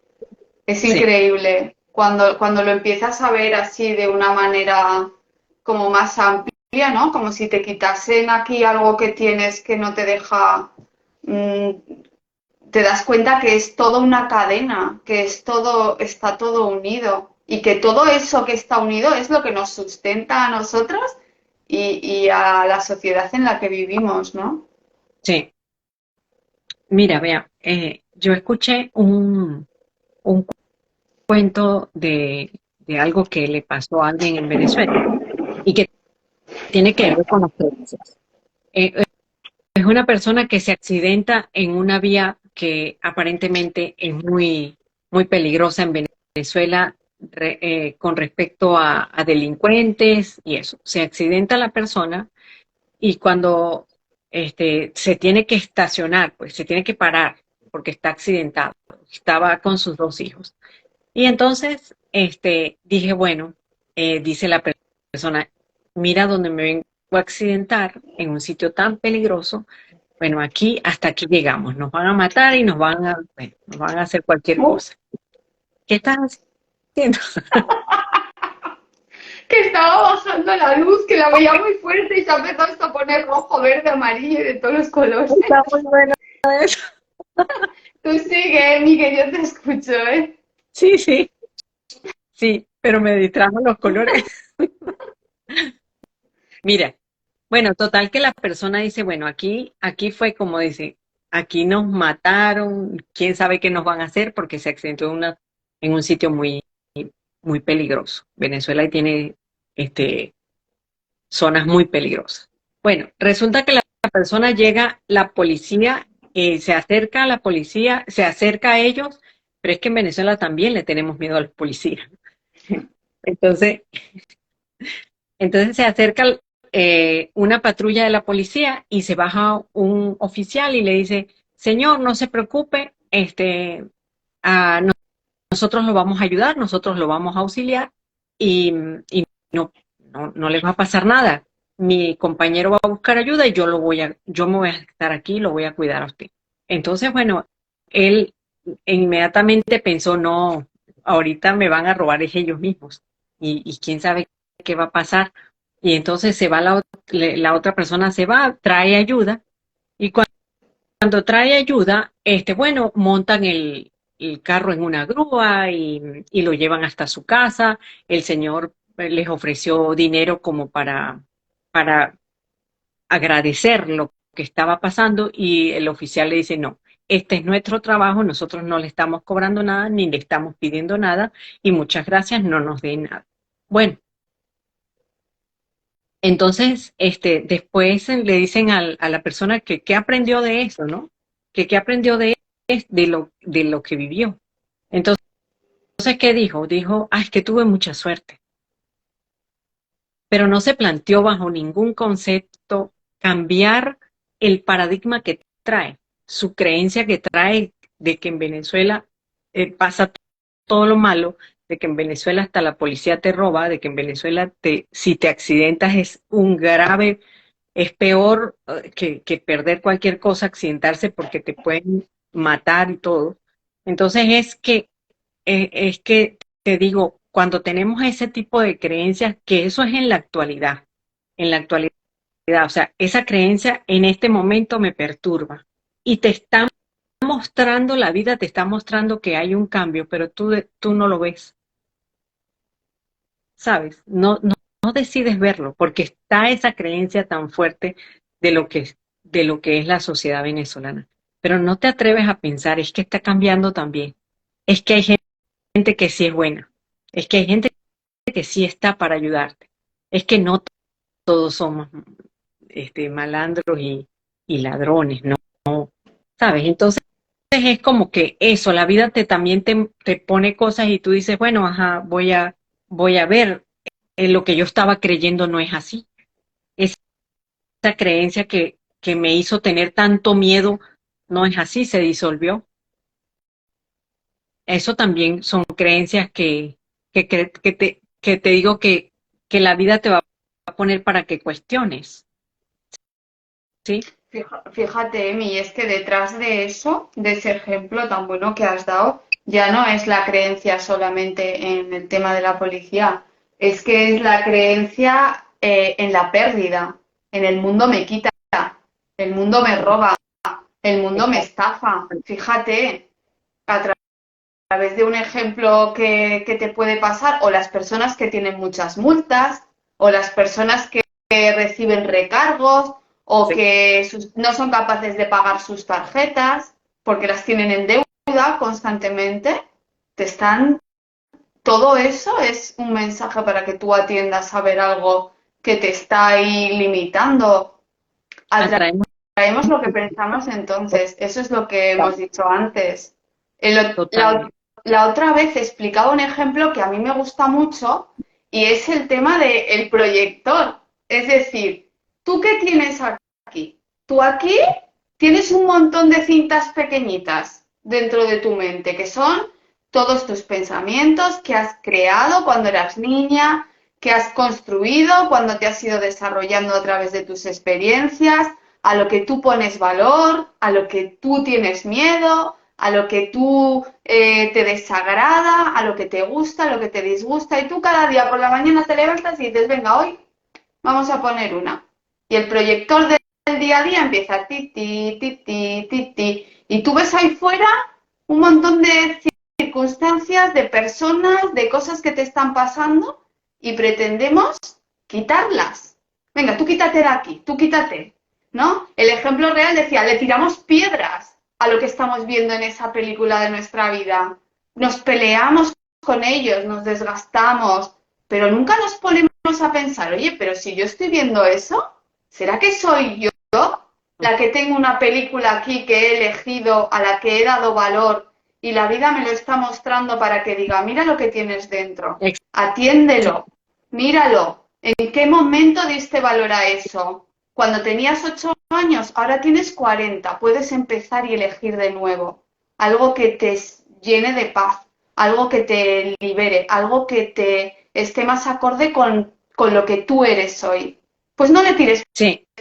es Sí, increíble. Cuando lo empiezas a ver así de una manera como más amplia, ¿no? Como si te quitasen aquí algo que tienes que no te deja, mm, te das cuenta que es toda una cadena, que es todo, está todo unido y que todo eso que está unido es lo que nos sustenta a nosotros y a la sociedad en la que vivimos, ¿no? sí. Mira, vea, yo escuché un cuento de algo que le pasó a alguien en Venezuela y que tiene que ver con las creencias. Es una persona que se accidenta en una vía que aparentemente es muy peligrosa en Venezuela con respecto a delincuentes y eso. Se accidenta la persona y cuando se tiene que estacionar, pues se tiene que parar porque está accidentado. Estaba con sus dos hijos. Y entonces dije, bueno. dice la persona, mira donde me vengo a accidentar, en un sitio tan peligroso, bueno, aquí, hasta aquí llegamos, nos van a matar y bueno, nos van a hacer cualquier cosa. ¿Qué estás haciendo? Que estaba bajando la luz, que la veía muy fuerte y se ha empezado hasta a poner rojo, verde, amarillo y de todos los colores. Está muy bueno eso. Tú sigue, Miguel, yo te escucho, ¿eh? Sí, sí, sí, pero me distrajo los colores. Mira, bueno, total que la persona dice, bueno, aquí fue como dice, aquí nos mataron, quién sabe qué nos van a hacer porque se accidentó en un sitio muy peligroso. Venezuela tiene este, zonas muy peligrosas. Bueno, resulta que la persona llega, la policía se acerca a la policía, se acerca a ellos, pero es que en Venezuela también le tenemos miedo a los policías. Entonces, entonces se acerca una patrulla de la policía y se baja un oficial y le dice, señor, no se preocupe, nosotros lo vamos a ayudar, nosotros lo vamos a auxiliar y no les va a pasar nada. Mi compañero va a buscar ayuda y yo me voy a estar aquí y lo voy a cuidar a usted. Entonces, bueno, él inmediatamente pensó, no, ahorita me van a robar ellos mismos y quién sabe qué va a pasar. Y entonces se va la otra persona se va, trae ayuda y cuando trae ayuda, bueno, montan el carro en una grúa y lo llevan hasta su casa. El señor les ofreció dinero como para agradecer lo que estaba pasando y el oficial le dice, no, este es nuestro trabajo, nosotros no le estamos cobrando nada ni le estamos pidiendo nada y muchas gracias, no nos den nada. Bueno, entonces, después le dicen a la persona que qué aprendió de eso, ¿no? Que qué aprendió de lo que vivió. Entonces, ¿qué dijo? Dijo, ah, es que tuve mucha suerte, pero no se planteó bajo ningún concepto cambiar el paradigma que trae, su creencia que trae de que en Venezuela pasa todo lo malo, de que en Venezuela hasta la policía te roba, de que en Venezuela si te accidentas es peor que perder cualquier cosa, accidentarse porque te pueden matar y todo. Entonces es que te digo, cuando tenemos ese tipo de creencias, que eso es en la actualidad, o sea, esa creencia en este momento me perturba y te está mostrando, la vida te está mostrando que hay un cambio, pero tú no lo ves, ¿sabes? No decides verlo porque está esa creencia tan fuerte de de lo que es la sociedad venezolana. Pero no te atreves a pensar, es que está cambiando también. Es que hay gente que sí es buena. Es que hay gente que sí está para ayudarte. Es que no todos somos malandros y ladrones, ¿no? ¿Sabes? Entonces es como que eso, la vida también te pone cosas y tú dices, bueno, ajá, voy a ver, lo que yo estaba creyendo no es así. Esa creencia que me hizo tener tanto miedo no es así, se disolvió. Eso también son creencias que te digo que la vida te va a poner para que cuestiones, ¿sí? Fíjate, Emi, es que detrás de eso, de ese ejemplo tan bueno que has dado, ya no es la creencia solamente en el tema de la policía, es que es la creencia en la pérdida, en el mundo me quita, el mundo me roba, el mundo me estafa. Fíjate, a través de un ejemplo que te puede pasar, o las personas que tienen muchas multas, o las personas que reciben recargos, o Sí. que no son capaces de pagar sus tarjetas porque las tienen en deuda constantemente, te están... Todo eso es un mensaje para que tú atiendas a ver algo que te está ahí limitando. Atraemos Atraemos lo que pensamos entonces, eso es lo que hemos dicho antes. totalmente. La otra vez explicaba un ejemplo que a mí me gusta mucho y es el tema del proyector. Es decir, ¿tú qué tienes aquí? Tú aquí tienes un montón de cintas pequeñitas dentro de tu mente, que son todos tus pensamientos que has creado cuando eras niña, que has construido cuando te has ido desarrollando a través de tus experiencias, a lo que tú pones valor, a lo que tú tienes miedo, a lo que tú te desagrada, a lo que te gusta, a lo que te disgusta, y tú cada día por la mañana te levantas y dices, venga, hoy vamos a poner una. Y el proyector del día a día empieza ti, ti, ti, ti, ti, ti, y tú ves ahí fuera un montón de circunstancias, de personas, de cosas que te están pasando y pretendemos quitarlas. Venga, tú quítate de aquí, tú quítate, ¿no? El ejemplo real decía, le tiramos piedras a lo que estamos viendo en esa película de nuestra vida. Nos peleamos con ellos, nos desgastamos, pero nunca nos ponemos a pensar, oye, pero si yo estoy viendo eso, ¿será que soy yo la que tengo una película aquí que he elegido, a la que he dado valor y la vida me lo está mostrando para que diga, mira lo que tienes dentro, atiéndelo, míralo, ¿en qué momento diste valor a eso? Cuando tenías 8 años, ahora tienes 40, puedes empezar y elegir de nuevo, algo que te llene de paz, algo que te libere, algo que te esté más acorde con lo que tú eres hoy. Pues no le tires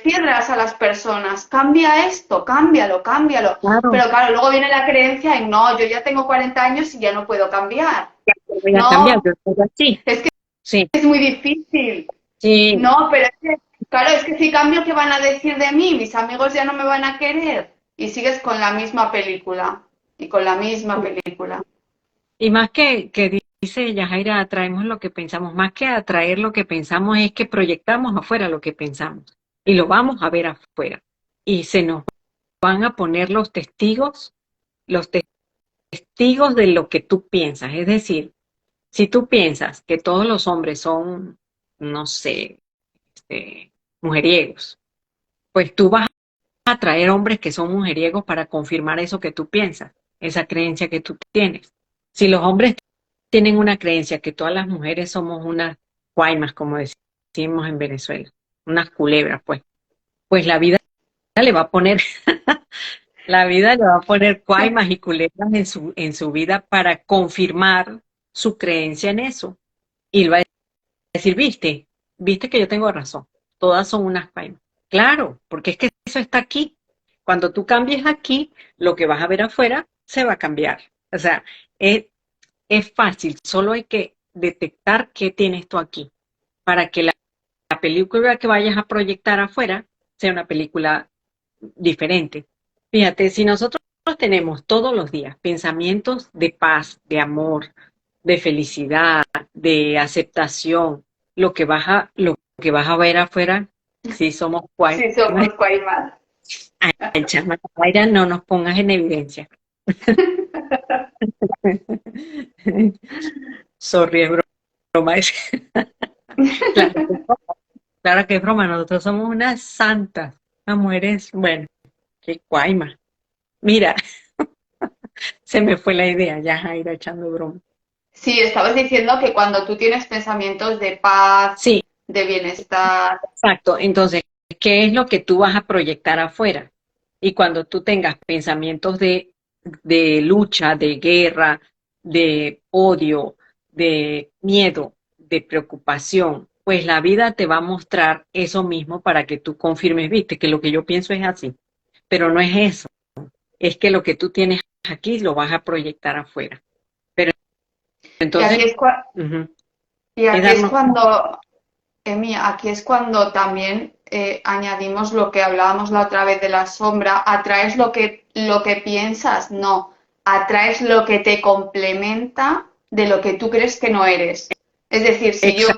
piedras a las personas, cambia esto, cámbialo, cámbialo. Claro. Pero claro, luego viene la creencia y no, yo ya tengo 40 años y ya no puedo cambiar. Ya voy a No, cambiar, yo soy así. es que Sí, es muy difícil. sí, No, pero es que, claro, es que si cambio, ¿qué van a decir de mí? Mis amigos ya no me van a querer. Y sigues con la misma película. Y con la misma película. y más que dice Yajaira, atraemos lo que pensamos, más que atraer lo que pensamos es que proyectamos afuera lo que pensamos y lo vamos a ver afuera. Y se nos van a poner los testigos de lo que tú piensas. Es decir, si tú piensas que todos los hombres son, no sé, mujeriegos, pues tú vas a atraer hombres que son mujeriegos para confirmar eso que tú piensas, esa creencia que tú tienes. Si los hombres tienen una creencia que todas las mujeres somos unas guaymas, como decimos en Venezuela, unas culebras, pues la vida le va a poner, la vida le va a poner guaymas y culebras en su vida para confirmar su creencia en eso. Y va a decir, viste que yo tengo razón, todas son unas guaymas. Claro, porque es que eso está aquí. Cuando tú cambies aquí, lo que vas a ver afuera se va a cambiar. O sea, es, es fácil, solo hay que detectar qué tienes tú aquí para que la película que vayas a proyectar afuera sea una película diferente. Fíjate, si nosotros tenemos todos los días pensamientos de paz, de amor, de felicidad, de aceptación, lo que vas a ver afuera, si somos Sí, somos guaymas. ay, chama, Mayra, no nos pongas en evidencia. Sorry, es broma. Claro, claro que es broma, nosotros somos unas santas, las mujeres, bueno, qué guayma. Mira, se me fue la idea, ya Jaira echando broma. Sí, estabas diciendo que cuando tú tienes pensamientos de paz, Sí, de bienestar, exacto. Entonces, ¿qué es lo que tú vas a proyectar afuera? Y cuando tú tengas pensamientos de lucha, de guerra, de odio, de miedo, de preocupación, pues la vida te va a mostrar eso mismo para que tú confirmes, viste, que lo que yo pienso es así. Pero no es eso, es que lo que tú tienes aquí lo vas a proyectar afuera. Pero y entonces, uh-huh, es darnos cuando, Emi, aquí es cuando también añadimos lo que hablábamos la otra vez de la sombra, atraes lo que piensas, no, atraes lo que te complementa de lo que tú crees que no eres. Es decir, si yo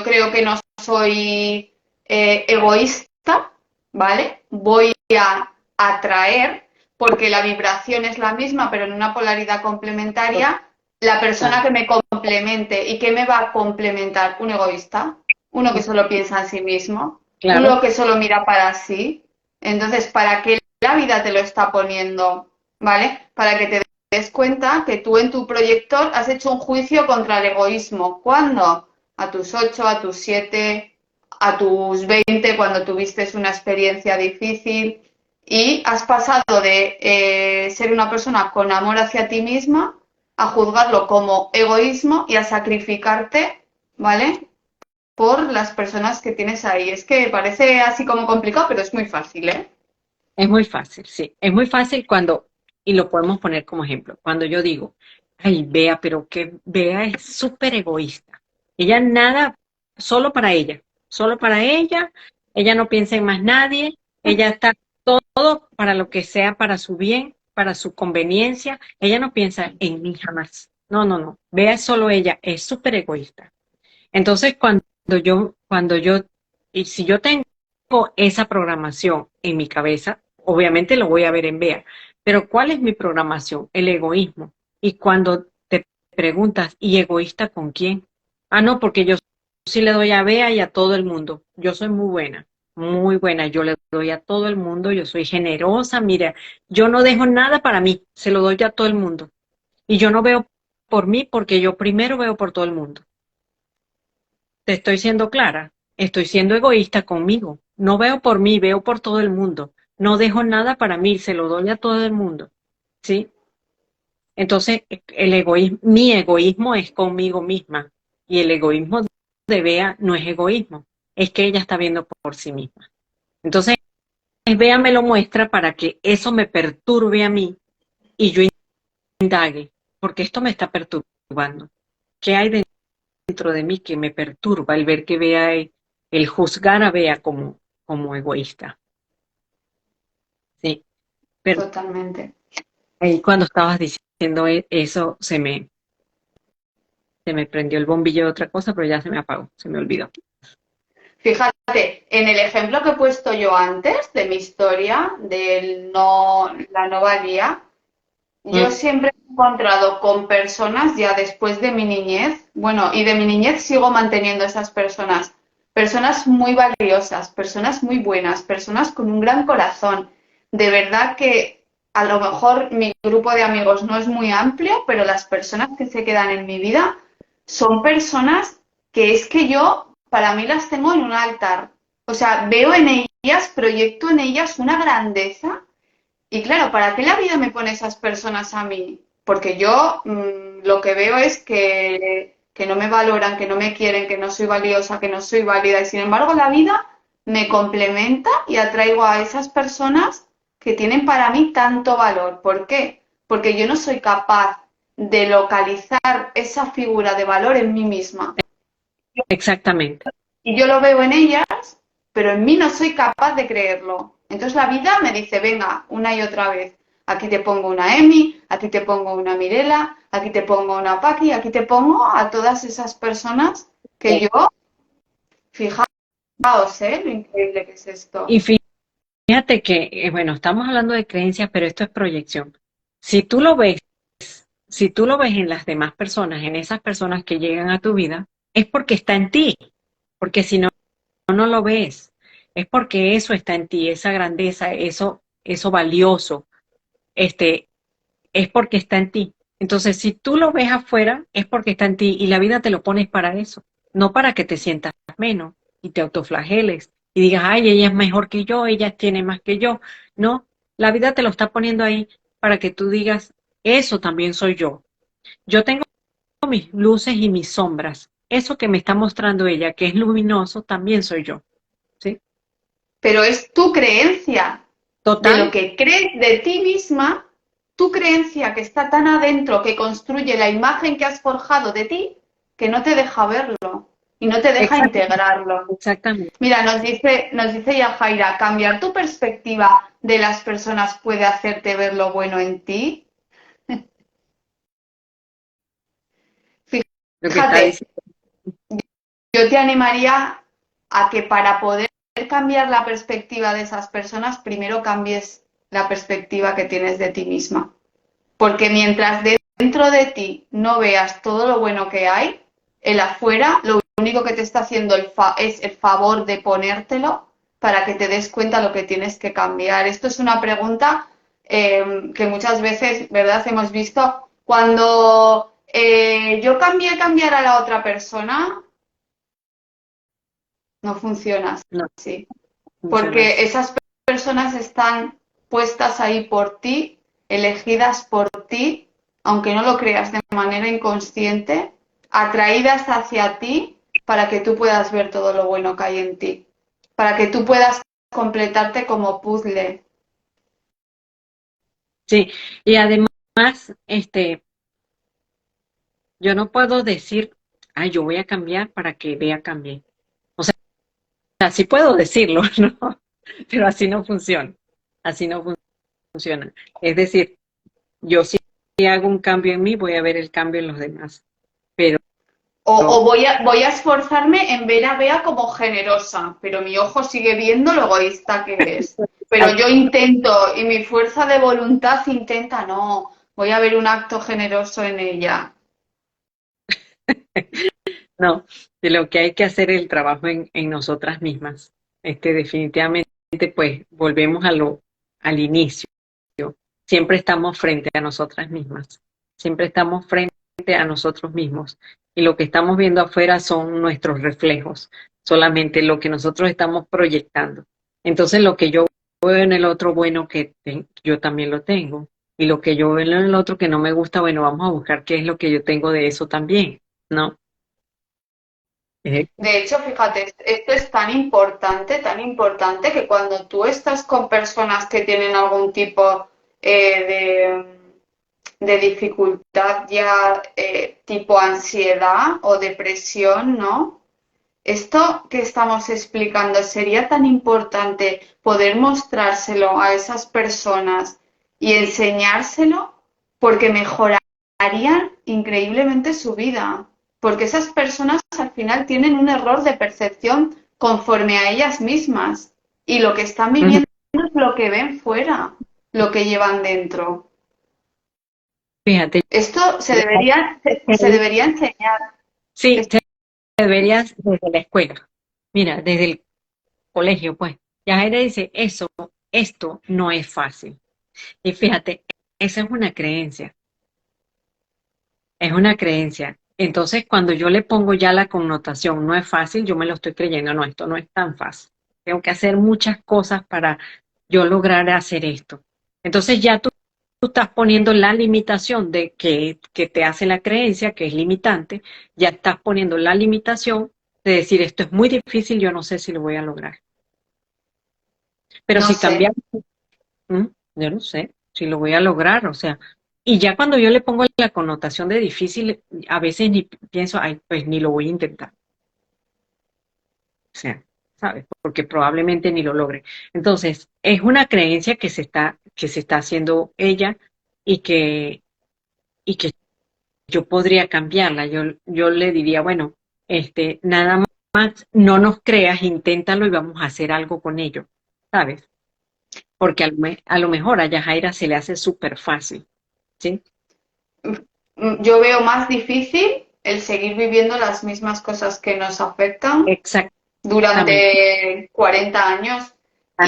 creo que no soy egoísta, ¿vale? Voy a atraer, porque la vibración es la misma, pero en una polaridad complementaria, la persona que me complemente. ¿Y qué me va a complementar? Un egoísta, uno que solo piensa en sí mismo, claro, uno que solo mira para sí. Entonces, ¿para qué la vida te lo está poniendo? ¿Vale? Para que te des cuenta que tú en tu proyector has hecho un juicio contra el egoísmo. ¿Cuándo? A tus 8, a tus 7, a tus 20, cuando tuviste una experiencia difícil y has pasado de ser una persona con amor hacia ti misma a juzgarlo como egoísmo y a sacrificarte ¿vale? Por las personas que tienes ahí. Es que parece así como complicado, pero es muy fácil, ¿eh? Es muy fácil, sí. Es muy fácil cuando, y lo podemos poner como ejemplo, cuando yo digo, ay, Bea, pero que Bea es súper egoísta. Ella nada, solo para ella no piensa en más nadie, ella está todo para lo que sea, para su bien, para su conveniencia, ella no piensa en mí jamás. No, no, no. Bea es solo ella, es súper egoísta. Entonces, y si yo tengo esa programación en mi cabeza, obviamente lo voy a ver en Bea, pero ¿cuál es mi programación? El egoísmo. Y cuando te preguntas, ¿y egoísta con quién? Ah, no, porque yo sí le doy a Bea y a todo el mundo. Yo soy muy buena, yo le doy a todo el mundo, yo soy generosa, mira, yo no dejo nada para mí, se lo doy a todo el mundo. Y yo no veo por mí porque yo primero veo por todo el mundo. Te estoy siendo clara, estoy siendo egoísta conmigo. No veo por mí, veo por todo el mundo. No dejo nada para mí, se lo doy a todo el mundo. ¿Sí? Entonces, mi egoísmo es conmigo misma. Y el egoísmo de Bea no es egoísmo, es que ella está viendo por sí misma. Entonces, Bea me lo muestra para que eso me perturbe a mí y yo indague, porque esto me está perturbando. ¿Qué hay dentro de mí que me perturba el ver que Bea, el juzgar a Bea como egoísta? Sí, pero Totalmente. ahí cuando estabas diciendo eso, se me prendió el bombillo de otra cosa, pero ya se me apagó, se me olvidó. Fíjate, en el ejemplo que he puesto yo antes de mi historia, del no, la no valía, yo Mm, siempre he encontrado con personas ya después de mi niñez, bueno, y de mi niñez sigo manteniendo esas personas, personas muy valiosas, personas muy buenas, personas con un gran corazón. De verdad que a lo mejor mi grupo de amigos no es muy amplio, pero las personas que se quedan en mi vida son personas que es que yo, para mí las tengo en un altar. O sea, veo en ellas, proyecto en ellas una grandeza y claro, ¿para qué la vida me pone esas personas a mí? Porque yo lo que veo es que no me valoran, que no me quieren, que no soy valiosa, que no soy válida. Y sin embargo, la vida me complementa y atraigo a esas personas que tienen para mí tanto valor. ¿Por qué? Porque yo no soy capaz de localizar esa figura de valor en mí misma. exactamente. Y yo lo veo en ellas, pero en mí no soy capaz de creerlo. Entonces la vida me dice, venga, una y otra vez, aquí te pongo una Emi, aquí te pongo una Mirela, aquí te pongo una Paqui, aquí te pongo a todas esas personas que yo, fijaos, lo increíble que es esto. Y fíjate que, bueno, estamos hablando de creencias, pero esto es proyección. Si tú lo ves, si tú lo ves en las demás personas, en esas personas que llegan a tu vida, es porque está en ti, porque si no, no lo ves. Es porque eso está en ti, esa grandeza, eso valioso, este, es porque está en ti. Entonces, si tú lo ves afuera, es porque está en ti y la vida te lo pones para eso, no para que te sientas menos y te autoflageles y digas, ay, ella es mejor que yo, ella tiene más que yo. No, la vida te lo está poniendo ahí para que tú digas, eso también soy yo. Yo tengo mis luces y mis sombras. Eso que me está mostrando ella, que es luminoso, también soy yo. ¿Sí? Pero es tu creencia de lo Total, que crees de ti misma, tu creencia que está tan adentro, que construye la imagen que has forjado de ti, que no te deja verlo y no te deja exactamente, integrarlo. exactamente. Mira, nos dice Yajaira, cambiar tu perspectiva de las personas puede hacerte ver lo bueno en ti. Lo que está Fíjate, diciendo. yo te animaría a que para poder cambiar la perspectiva de esas personas, primero cambies la perspectiva que tienes de ti misma. Porque mientras dentro de ti no veas todo lo bueno que hay, el afuera lo único que te está haciendo es el favor de ponértelo para que te des cuenta lo que tienes que cambiar. Esto es una pregunta que muchas veces, ¿verdad? Hemos visto cuando yo cambiar a la otra persona, no funciona No así. funciona Porque así. esas personas están puestas ahí por ti, elegidas por ti, aunque no lo creas de manera inconsciente, atraídas hacia ti para que tú puedas ver todo lo bueno que hay en ti, para que tú puedas completarte como puzzle. Sí, y además, yo no puedo decir, ay, yo voy a cambiar para que vea cambié. O sea, sí puedo decirlo, ¿no? Pero así no funciona. Así no funciona. Es decir, yo si hago un cambio en mí, voy a ver el cambio en los demás. Pero O voy a esforzarme en ver a Bea como generosa, pero mi ojo sigue viendo lo egoísta que es. Pero yo intento y mi fuerza de voluntad intenta, no, voy a ver un acto generoso en ella. no, de lo que hay que hacer el trabajo en nosotras mismas. Definitivamente, pues, volvemos al inicio. Siempre estamos frente a nosotras mismas. Siempre estamos frente a nosotros mismos. Y lo que estamos viendo afuera son nuestros reflejos, solamente lo que nosotros estamos proyectando. Entonces, lo que yo veo en el otro bueno yo también lo tengo. Y lo que yo veo en el otro que no me gusta, bueno, vamos a buscar qué es lo que yo tengo de eso también, ¿no? Eh, De hecho, fíjate, esto es tan importante que cuando tú estás con personas que tienen algún tipo de dificultad ya tipo ansiedad o depresión, ¿no? Esto que estamos explicando sería tan importante poder mostrárselo a esas personas y enseñárselo porque mejorarían increíblemente su vida. Porque esas personas al final tienen un error de percepción conforme a ellas mismas y lo que están ujú. viviendo es lo que ven fuera, lo que llevan dentro. Fíjate, Esto se debería enseñar. sí, te deberías desde la escuela. Mira, desde el colegio, pues. Yajaira dice, esto no es fácil. Y fíjate, esa es una creencia. Entonces, cuando yo le pongo ya la connotación, no es fácil, yo me lo estoy creyendo, no, esto no es tan fácil. Tengo que hacer muchas cosas para yo lograr hacer esto. Entonces ya tú estás poniendo la limitación de que te hace la creencia, que es limitante, ya estás poniendo la limitación de decir, esto es muy difícil, yo no sé si lo voy a lograr. Pero No si sé. cambiamos, yo no sé si lo voy a lograr, o sea, y ya cuando yo le pongo la connotación de difícil, a veces ni pienso, ay, pues ni lo voy a intentar, o sea, ¿sabes? Porque probablemente ni lo logre. Entonces, es una creencia que se está haciendo ella y y que yo podría cambiarla. Yo le diría, bueno, nada más, no nos creas, inténtalo y vamos a hacer algo con ello, ¿sabes? Porque a lo mejor a Yajaira se le hace súper fácil, ¿sí? Yo veo más difícil el seguir viviendo las mismas cosas que nos afectan Exactamente. durante 40 años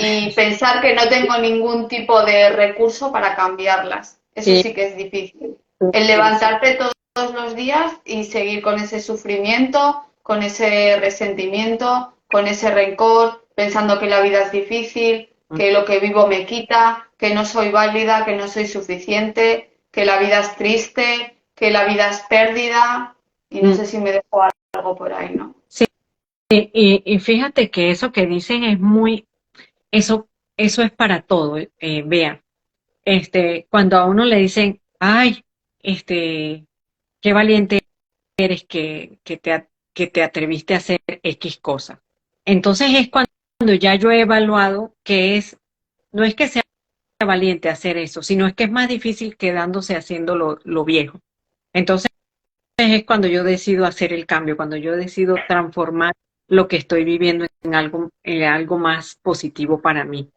y pensar que no tengo ningún tipo de recurso para cambiarlas. Eso Sí, sí que es difícil. El levantarte todos los días y seguir con ese sufrimiento, con ese resentimiento, con ese rencor, pensando que la vida es difícil, que lo que vivo me quita, que no soy válida, que no soy suficiente, que la vida es triste, que la vida es pérdida y no mm, sé si me dejo algo por ahí, ¿no? sí, y fíjate que eso que dicen es eso, eso es para todo, vea, cuando a uno le dicen, ay, este, qué valiente eres que te atreviste a hacer X cosa. Entonces es cuando ya yo he evaluado no es que sea valiente hacer eso, sino es que es más difícil quedándose haciendo lo viejo. Entonces es cuando yo decido hacer el cambio, cuando yo decido transformar lo que estoy viviendo en algo más positivo para mí.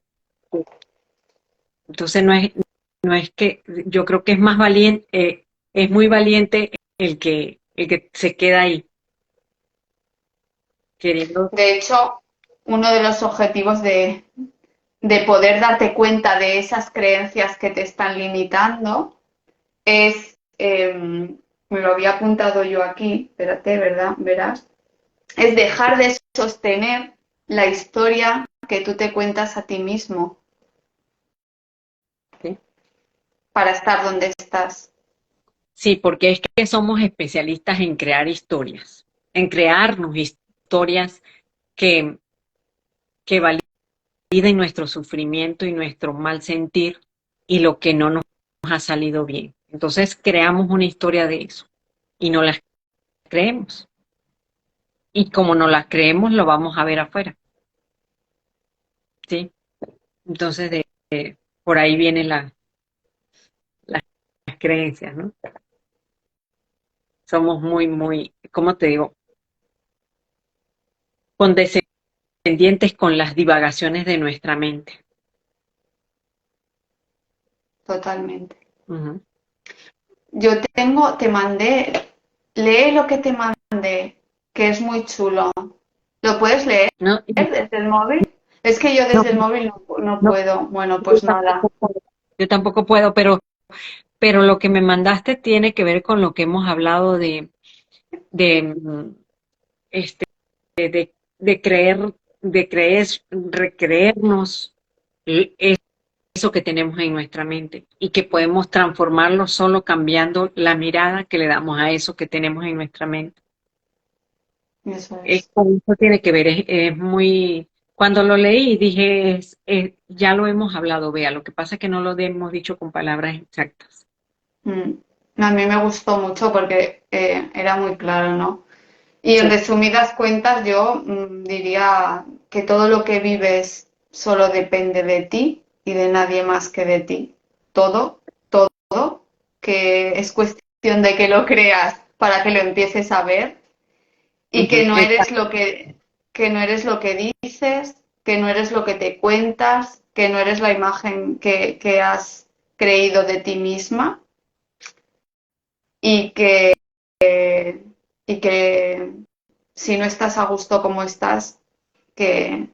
Entonces no es que, yo creo que es más valiente, es muy valiente el que se queda ahí, queriendo. De hecho, uno de los objetivos de poder darte cuenta de esas creencias que te están limitando es, me lo había apuntado yo aquí, espérate, ¿verdad? Verás, es dejar de sostener la historia que tú te cuentas a ti mismo ¿Sí? para estar donde estás. Sí, porque es que somos especialistas en crear historias. en crearnos historias que, que validen nuestro sufrimiento y nuestro mal sentir y lo que no nos ha salido bien. Entonces creamos una historia de eso y no las creemos. Y como no las creemos, lo vamos a ver afuera, ¿sí? Entonces, por ahí vienen las creencias, ¿no? Somos muy, ¿cómo te digo? Condescendientes con las divagaciones de nuestra mente. totalmente. Ujú. Te mandé, lee lo que te mandé, que es muy chulo. ¿Lo puedes leer No, desde el móvil? Es que yo no, desde el móvil no no, puedo. Bueno, yo pues nada. tampoco puedo. Yo tampoco puedo, pero lo que me mandaste tiene que ver con lo que hemos hablado de, este, de creer, recreernos eso que tenemos en nuestra mente y que podemos transformarlo solo cambiando la mirada que le damos a eso que tenemos en nuestra mente. Eso es. Con eso tiene que ver, es muy... Cuando lo leí dije, ya lo hemos hablado, vea, lo que pasa es que no lo hemos dicho con palabras exactas. Mm. A mí me gustó mucho porque era muy claro, ¿no? Y en Sí. resumidas cuentas, yo diría que todo lo que vives solo depende de ti y de nadie más que de ti. Todo, todo, que es cuestión de que lo creas para que lo empieces a ver y que Ujú, no eres exacto. que no eres lo que dices, que no eres lo que te cuentas, que no eres la imagen que has creído de ti misma y que, y que si no estás a gusto como estás, que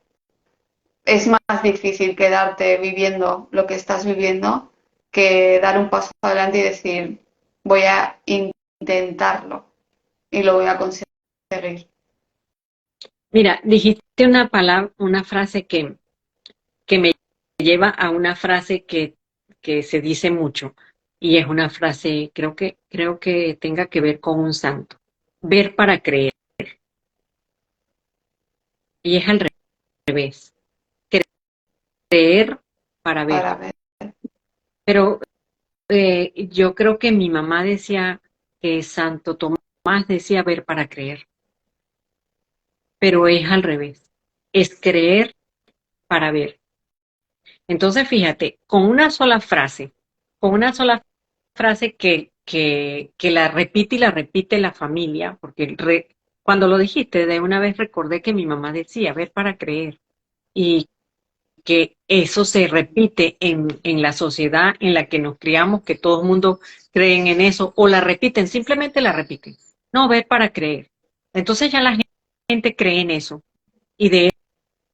es más difícil quedarte viviendo lo que estás viviendo que dar un paso adelante y decir, voy a intentarlo y lo voy a conseguir. Mira, dijiste una palabra, una frase que me lleva a una frase que se dice mucho y es una frase, creo que tenga que ver con un santo. Ver para creer. Y es al revés. Creer para ver. Para ver. Pero yo creo que mi mamá decía que Santo Tomás decía ver para creer, pero es al revés. Es creer para ver. Entonces, fíjate, con una sola frase que la repite y la repite la familia, porque cuando lo dijiste, de una vez recordé que mi mamá decía ver para creer. Y que eso se repite en la sociedad en la que nos criamos, que todo el mundo creen en eso, o la repiten, simplemente la repiten. No, ver para creer. Entonces ya la gente cree en eso y de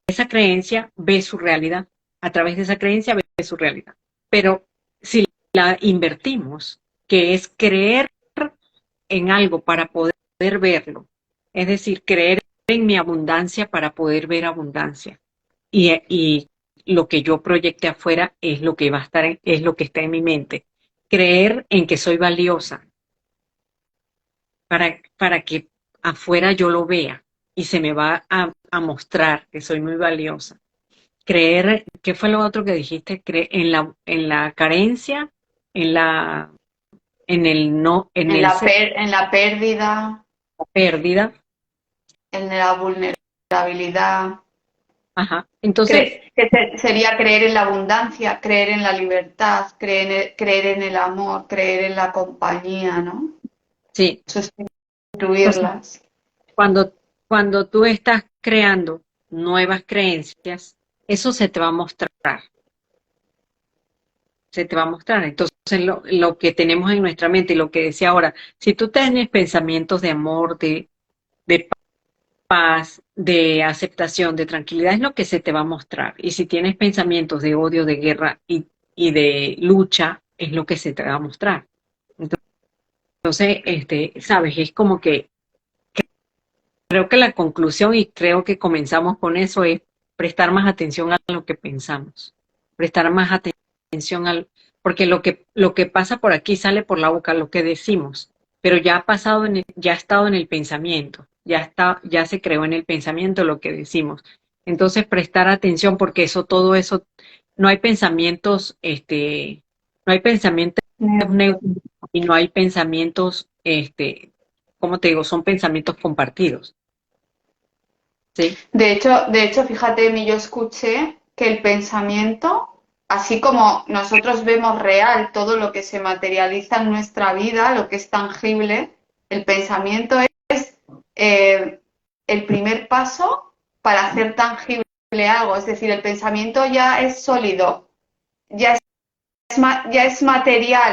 esa creencia ve su realidad. A través de esa creencia ve su realidad. Pero si la invertimos, que es creer en algo para poder verlo, es decir, creer en mi abundancia para poder ver abundancia y lo que yo proyecte afuera es lo que va a estar, es lo que está en mi mente. Creer en que soy valiosa para que afuera yo lo vea y se me va a mostrar que soy muy valiosa. Creer, ¿qué fue lo otro que dijiste? Creer en la carencia, en la, en el no, en el ser En la pérdida, pérdida. en la vulnerabilidad. Ajá. Entonces, Sería creer en la abundancia, creer en la libertad, creer en el amor, creer en la compañía, ¿no? sí. Entonces, Sustituirlas. Cuando, cuando tú estás creando nuevas creencias, eso se te va a mostrar. Entonces, lo que tenemos en nuestra mente y lo que decía ahora, si tú tienes pensamientos de amor, de paz, de aceptación, de tranquilidad, es lo que se te va a mostrar. Y si tienes pensamientos de odio, de guerra y de lucha, es lo que se te va a mostrar. Entonces, sabes, es como que creo que la conclusión, y creo que comenzamos con eso, es prestar más atención a lo que pensamos, prestar más atención porque lo que pasa por aquí sale por la boca, lo que decimos, pero ya ha pasado, ya ha estado en el pensamiento. ya está, ya se creó en el pensamiento lo que decimos. Entonces, prestar atención porque todo eso, no hay pensamientos, no hay pensamientos Neutro. neutros y no hay pensamientos, ¿cómo te digo? Son pensamientos compartidos, ¿sí? De hecho, fíjate, mi yo escuché que el pensamiento, así como nosotros vemos real todo lo que se materializa en nuestra vida, lo que es tangible, el pensamiento es eh, el primer paso para hacer tangible algo. Es decir, el pensamiento ya es sólido, ya ya es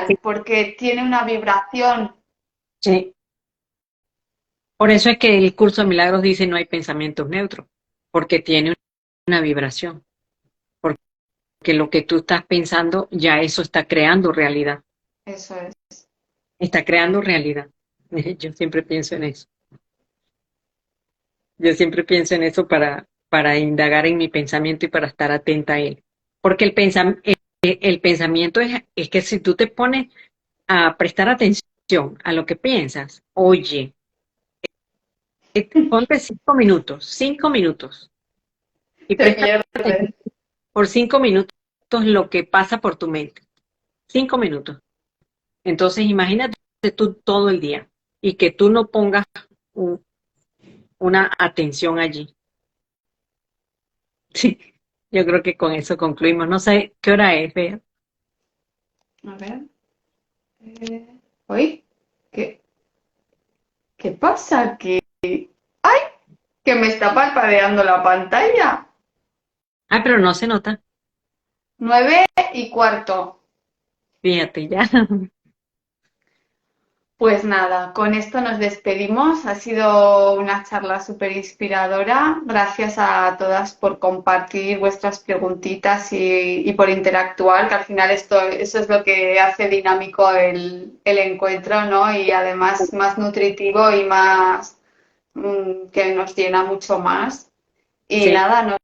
Sí, material, porque tiene una vibración. sí. Por eso es que el curso de milagros dice no hay pensamientos neutros, porque tiene una vibración, porque lo que tú estás pensando ya eso está creando realidad, Eso es. está creando realidad. Yo siempre pienso en eso. Yo siempre pienso en eso para indagar en mi pensamiento y para estar atenta a él. Porque el pensamiento es que si tú te pones a prestar atención a lo que piensas, oye, ponte 5 minutos y Te presta pierdes. atención por 5 minutos lo que pasa por tu mente. 5 minutos. Entonces imagínate tú todo el día y que tú no pongas un- una atención allí. Sí, yo creo que con eso concluimos. No sé qué hora es, Bea. A ver. ¿Oye? ¿Qué, qué pasa aquí? ¡Ay! Que me está parpadeando la pantalla. Ah, pero no se nota. 9:15. Fíjate, ya. Pues nada, con esto nos despedimos. Ha sido una charla súper inspiradora. Gracias a todas por compartir vuestras preguntitas y por interactuar, que al final eso es lo que hace dinámico el encuentro, ¿no? Y además más nutritivo y más que nos llena mucho más. Y Sí, nada,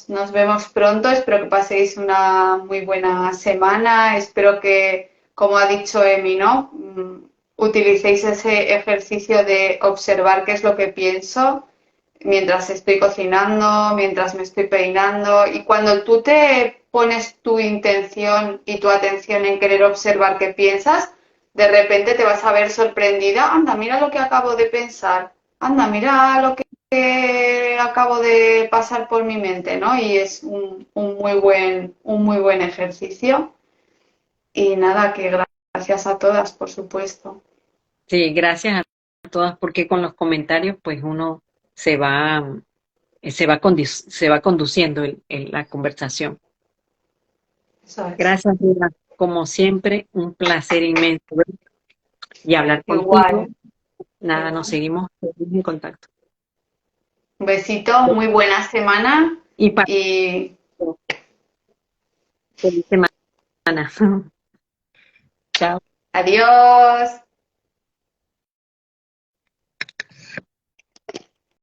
nos vemos pronto. Espero que paséis una muy buena semana. Espero que, como ha dicho Emi, ¿no? Utilicéis ese ejercicio de observar qué es lo que pienso mientras estoy cocinando, mientras me estoy peinando. Y cuando tú te pones tu intención y tu atención en querer observar qué piensas, de repente te vas a ver sorprendida. Anda, mira lo que acabo de pensar. Anda, mira lo que acabo de pasar por mi mente, ¿no? Y es un muy buen ejercicio. Y nada, que gracias a todas, por supuesto. sí, gracias a todas, porque con los comentarios, pues uno se va, se va conduciendo la conversación. Eso es. Gracias, Lina. Como siempre, un placer inmenso y hablar contigo. Igual, Nada, nos igual. seguimos en contacto. Un besito, muy buena semana Y para y feliz semana. Chao. adiós.